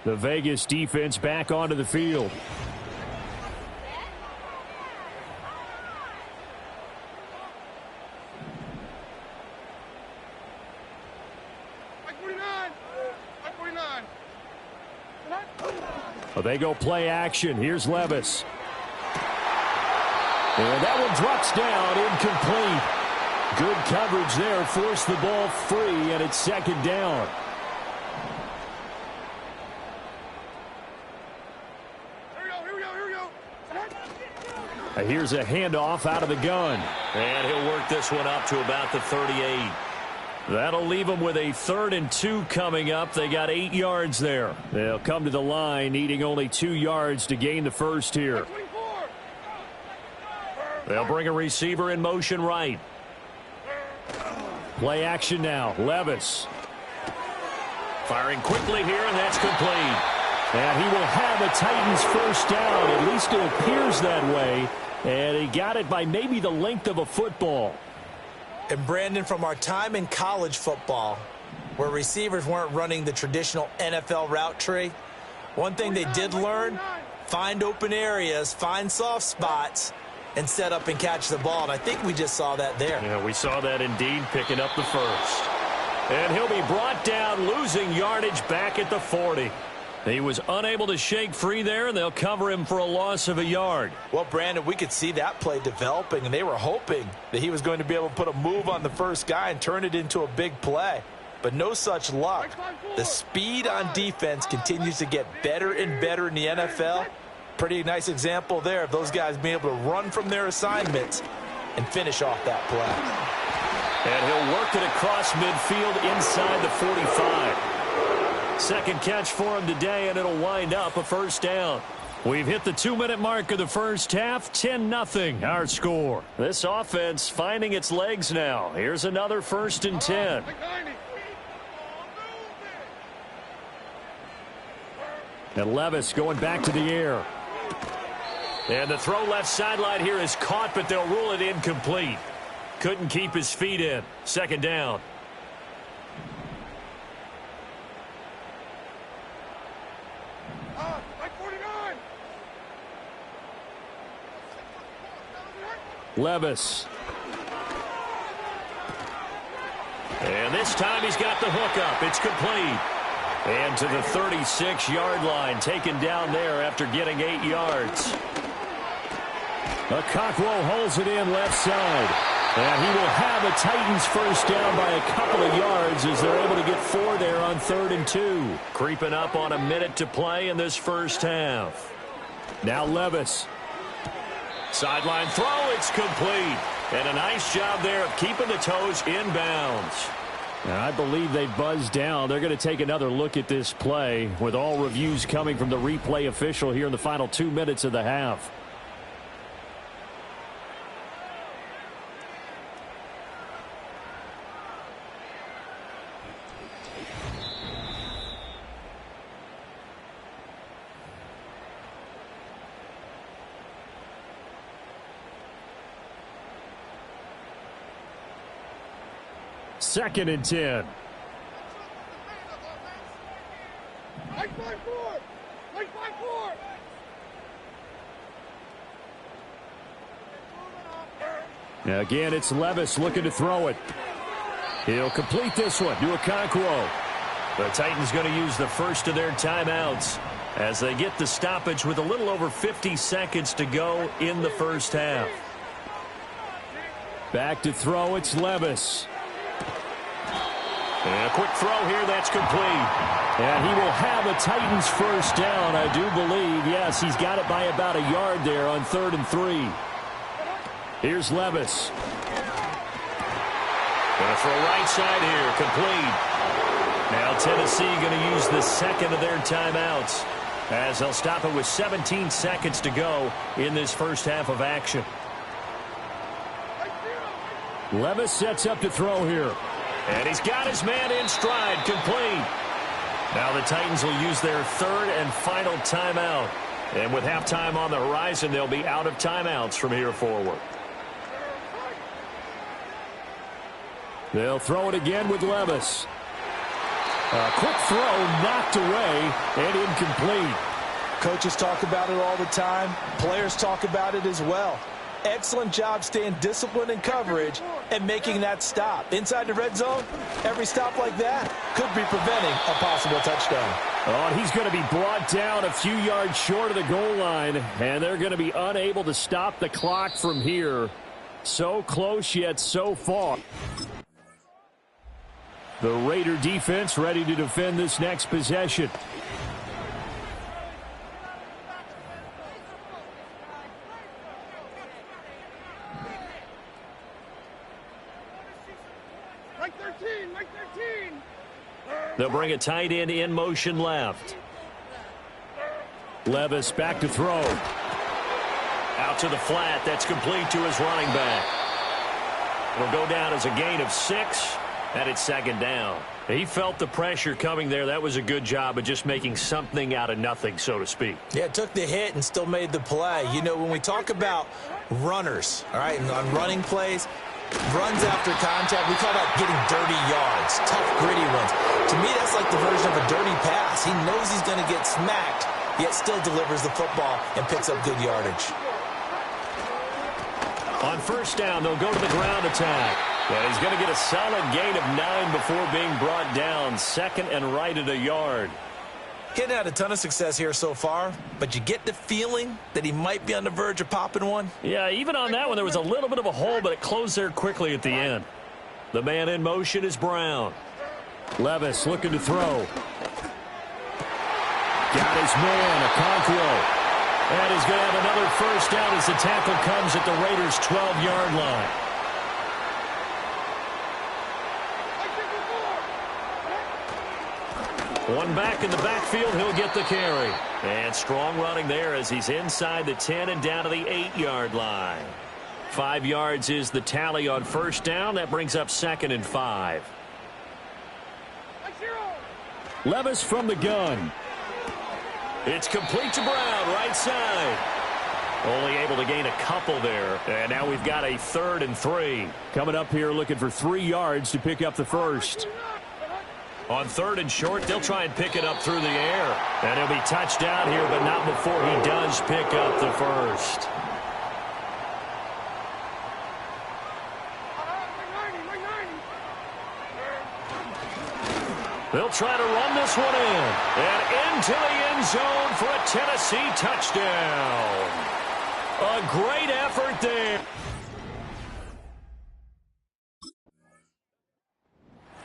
S8: The Vegas defense back onto the field. Well, they go play action. Here's Levis. And that one drops down, incomplete. Good coverage there, forced the ball free, and it's 2nd down. Here's a handoff out of the gun.
S5: And he'll work this one up to about the 38.
S8: That'll leave them with a 3rd and 2 coming up. They got 8 yards there. They'll come to the line needing only 2 yards to gain the first here.
S5: They'll bring a receiver in motion right.
S8: Play action now. Levis.
S5: Firing quickly here, and that's complete.
S8: And he will have a Titans first down. At least it appears that way. And he got it by maybe the length of a football.
S6: And Brandon, from our time in college football, where receivers weren't running the traditional NFL route tree, one thing they did learn, find open areas, find soft spots, and set up and catch the ball. And I think we just saw that there.
S5: Yeah, we saw that indeed, picking up the first. And he'll be brought down, losing yardage back at the 40. He was unable to shake free there, and they'll cover him for a loss of a yard.
S6: Well, Brandon, we could see that play developing, and they were hoping that he was going to be able to put a move on the first guy and turn it into a big play. But no such luck. The speed on defense continues to get better and better in the NFL. Pretty nice example there of those guys being able to run from their assignments and finish off that play.
S5: And he'll work it across midfield inside the 45. Second catch for him today, and it'll wind up a first down. We've hit the 2-minute mark of the first half. 10-0 our score. This offense finding its legs now. Here's another 1st and 10. And Levis going back to the air. And the throw left sideline here is caught, but they'll rule it incomplete. Couldn't keep his feet in. Second down. Levis. And this time he's got the hook up. It's complete. And to the 36-yard line, taken down there after getting 8 yards. Okakwo holds it in left side. And he will have the Titans first down by a couple of yards as they're able to get 4 there on 3rd and 2. Creeping up on a minute to play in this first half. Now Levis. Sideline throw, it's complete. And a nice job there of keeping the toes inbounds. And I believe they buzzed down. They're going to take another look at this play with all reviews coming from the replay official here in the final 2 minutes of the half. Second and 10. Now again, it's Levis looking to throw it. He'll complete this one to Okakwo. The Titans going to use the first of their timeouts as they get the stoppage with a little over 50 seconds to go in the first half. Back to throw, it's Levis. And a quick throw here, that's complete. And he will have a Titans first down, I do believe. Yes, he's got it by about a yard there on 3rd and 3. Here's Levis. Gonna throw right side here, complete. Now Tennessee going to use the second of their timeouts as they'll stop it with 17 seconds to go in this first half of action. Levis sets up to throw here. And he's got his man in stride, complete. Now the Titans will use their 3rd and final timeout. And with halftime on the horizon, they'll be out of timeouts from here forward. They'll throw it again with Levis. A quick throw knocked away and incomplete.
S6: Coaches talk about it all the time. Players talk about it as well. Excellent job staying disciplined in coverage and making that stop. Inside the red zone, every stop like that could be preventing a possible touchdown.
S5: Oh, and he's going to be brought down a few yards short of the goal line, and they're going to be unable to stop the clock from here. So close yet so far. The Raider defense ready to defend this next possession. They'll bring a tight end in motion left. Levis back to throw. Out to the flat. That's complete to his running back. It'll go down as a gain of 6, and it's second down. He felt the pressure coming there. That was a good job of just making something out of nothing, so to speak.
S6: Yeah, took the hit and still made the play. You know, when we talk about runners, all right, and on running plays, runs after contact, we call that getting dirty yards, tough, gritty runs. To me, that's like the version of a dirty pass. He knows he's going to get smacked, yet still delivers the football and picks up good yardage.
S5: On first down, they'll go to the ground attack. And he's going to get a solid gain of 9 before being brought down. Second and right at a yard.
S6: He hadn't had a ton of success here so far, but you get the feeling that he might be on the verge of popping one.
S5: Yeah, even on that one, there was a little bit of a hole, but it closed there quickly at the end. The man in motion is Brown. Levis looking to throw. Got his man, Okonkwo. And he's going to have another first down as the tackle comes at the Raiders' 12-yard line. One back in the backfield, he'll get the carry. And strong running there as he's inside the 10 and down to the 8-yard line. 5 yards is the tally on first down. That brings up 2nd and 5. Levis from the gun. It's complete to Brown, right side. Only able to gain a couple there. And now we've got a 3rd and 3.
S8: Coming up here looking for 3 yards to pick up the first.
S5: On 3rd and short, they'll try and pick it up through the air. And he'll be touched down here, but not before he does pick up the first. They'll try to run this one in. And into the end zone for a Tennessee touchdown. A great effort there.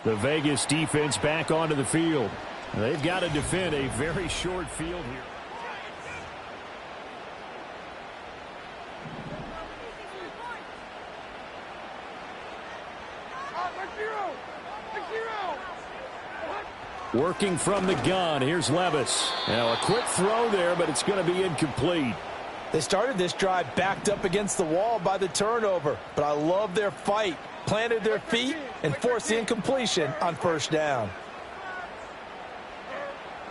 S8: The Vegas defense back onto the field. They've got to defend a very short field here. Working from the gun. Here's Levis. Now a quick throw there, but it's going to be incomplete.
S6: They started this drive backed up against the wall by the turnover, but I love their fight. Planted their feet and forced the incompletion on first down.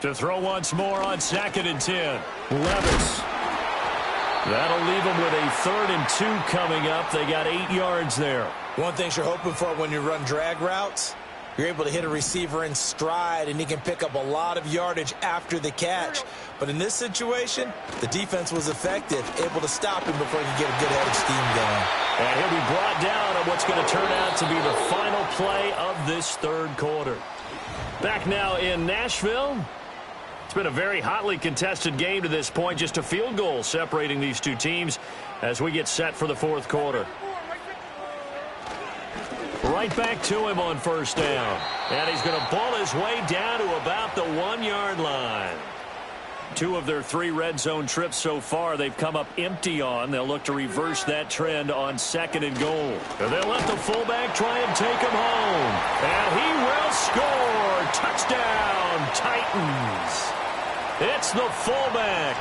S5: To throw once more on 2nd and 10.
S8: Levis.
S5: That'll leave them with a 3rd and 2 coming up. They got 8 yards there.
S6: One thing you're hoping for when you run drag routes, you're able to hit a receiver in stride, and he can pick up a lot of yardage after the catch. But in this situation, the defense was effective, able to stop him before he could get a good head of steam going.
S5: And he'll be brought down on what's going to turn out to be the final play of this 3rd quarter. Back now in Nashville. It's been a very hotly contested game to this point. Just a field goal separating these two teams as we get set for the 4th quarter. Right back to him on first down. And he's going to ball his way down to about the 1-yard line. 2 of their 3 red zone trips so far they've come up empty on. They'll look to reverse that trend on 2nd and goal. And they'll let the fullback try and take him home. And he will score. Touchdown, Titans. It's the fullback.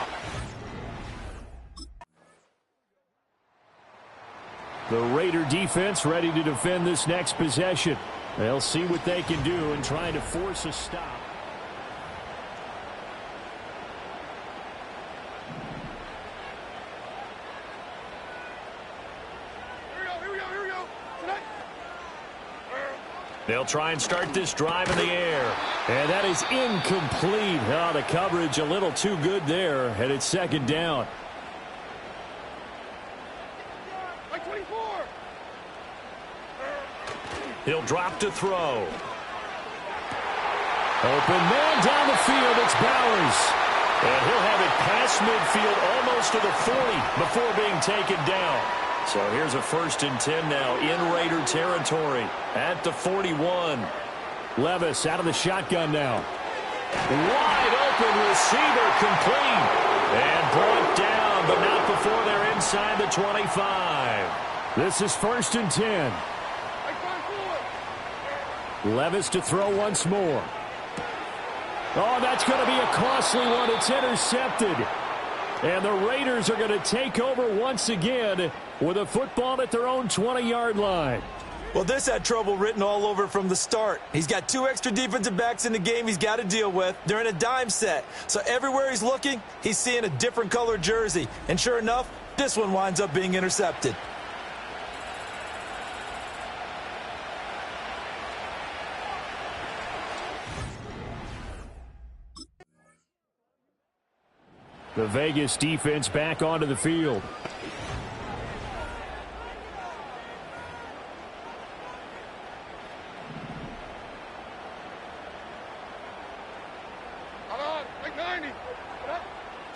S8: The Raider defense ready to defend this next possession. They'll see what they can do and try to force a stop.
S5: They'll try and start this drive in the air.
S8: And that is incomplete. Oh, the coverage a little too good there, and it's 2nd down.
S5: He'll drop to throw.
S8: Open man down the field. It's Bowers.
S5: And he'll have it past midfield almost to the 40 before being taken down. So here's a 1st and 10 now in Raider territory at the 41.
S8: Levis out of the shotgun now.
S5: Wide open receiver complete. And brought down, but not before they're inside the 25.
S8: This is 1st and 10. Levis to throw once more. Oh, that's going to be a costly one. It's intercepted. And the Raiders are going to take over once again with a football at their own 20-yard line.
S6: Well, this had trouble written all over from the start. He's got 2 extra defensive backs in the game he's got to deal with. They're in a dime set. So everywhere he's looking, he's seeing a different colored jersey. And sure enough, this one winds up being intercepted.
S8: The Vegas defense back onto the field.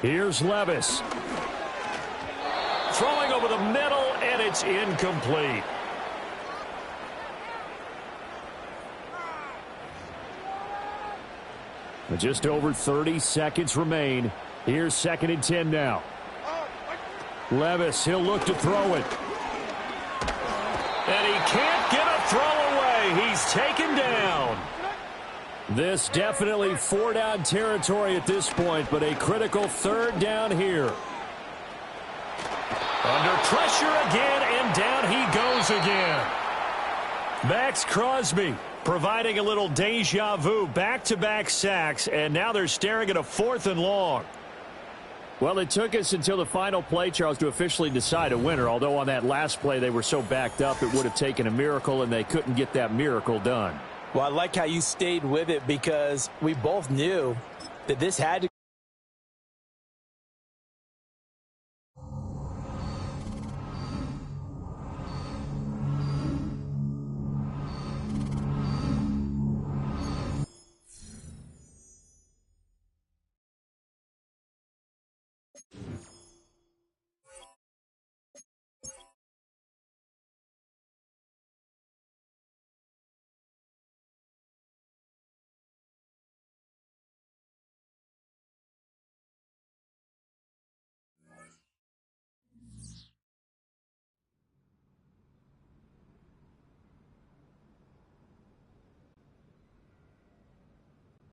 S8: Here's Levis. Throwing over the middle, and it's incomplete. Just over 30 seconds remain. Here's 2nd and 10 now. Levis, he'll look to throw it. And he can't get a throw away. He's taken down. This definitely 4-down territory at this point, but a critical 3rd down here. Under pressure again, and down he goes again. Max Crosby providing a little deja vu, back-to-back sacks, and now they're staring at a 4th and long. Well, it took us until the final play, Charles, to officially decide a winner, although on that last play they were so backed up it would have taken a miracle, and they couldn't get that miracle done.
S6: Well, I like how you stayed with it because we both knew that this had to.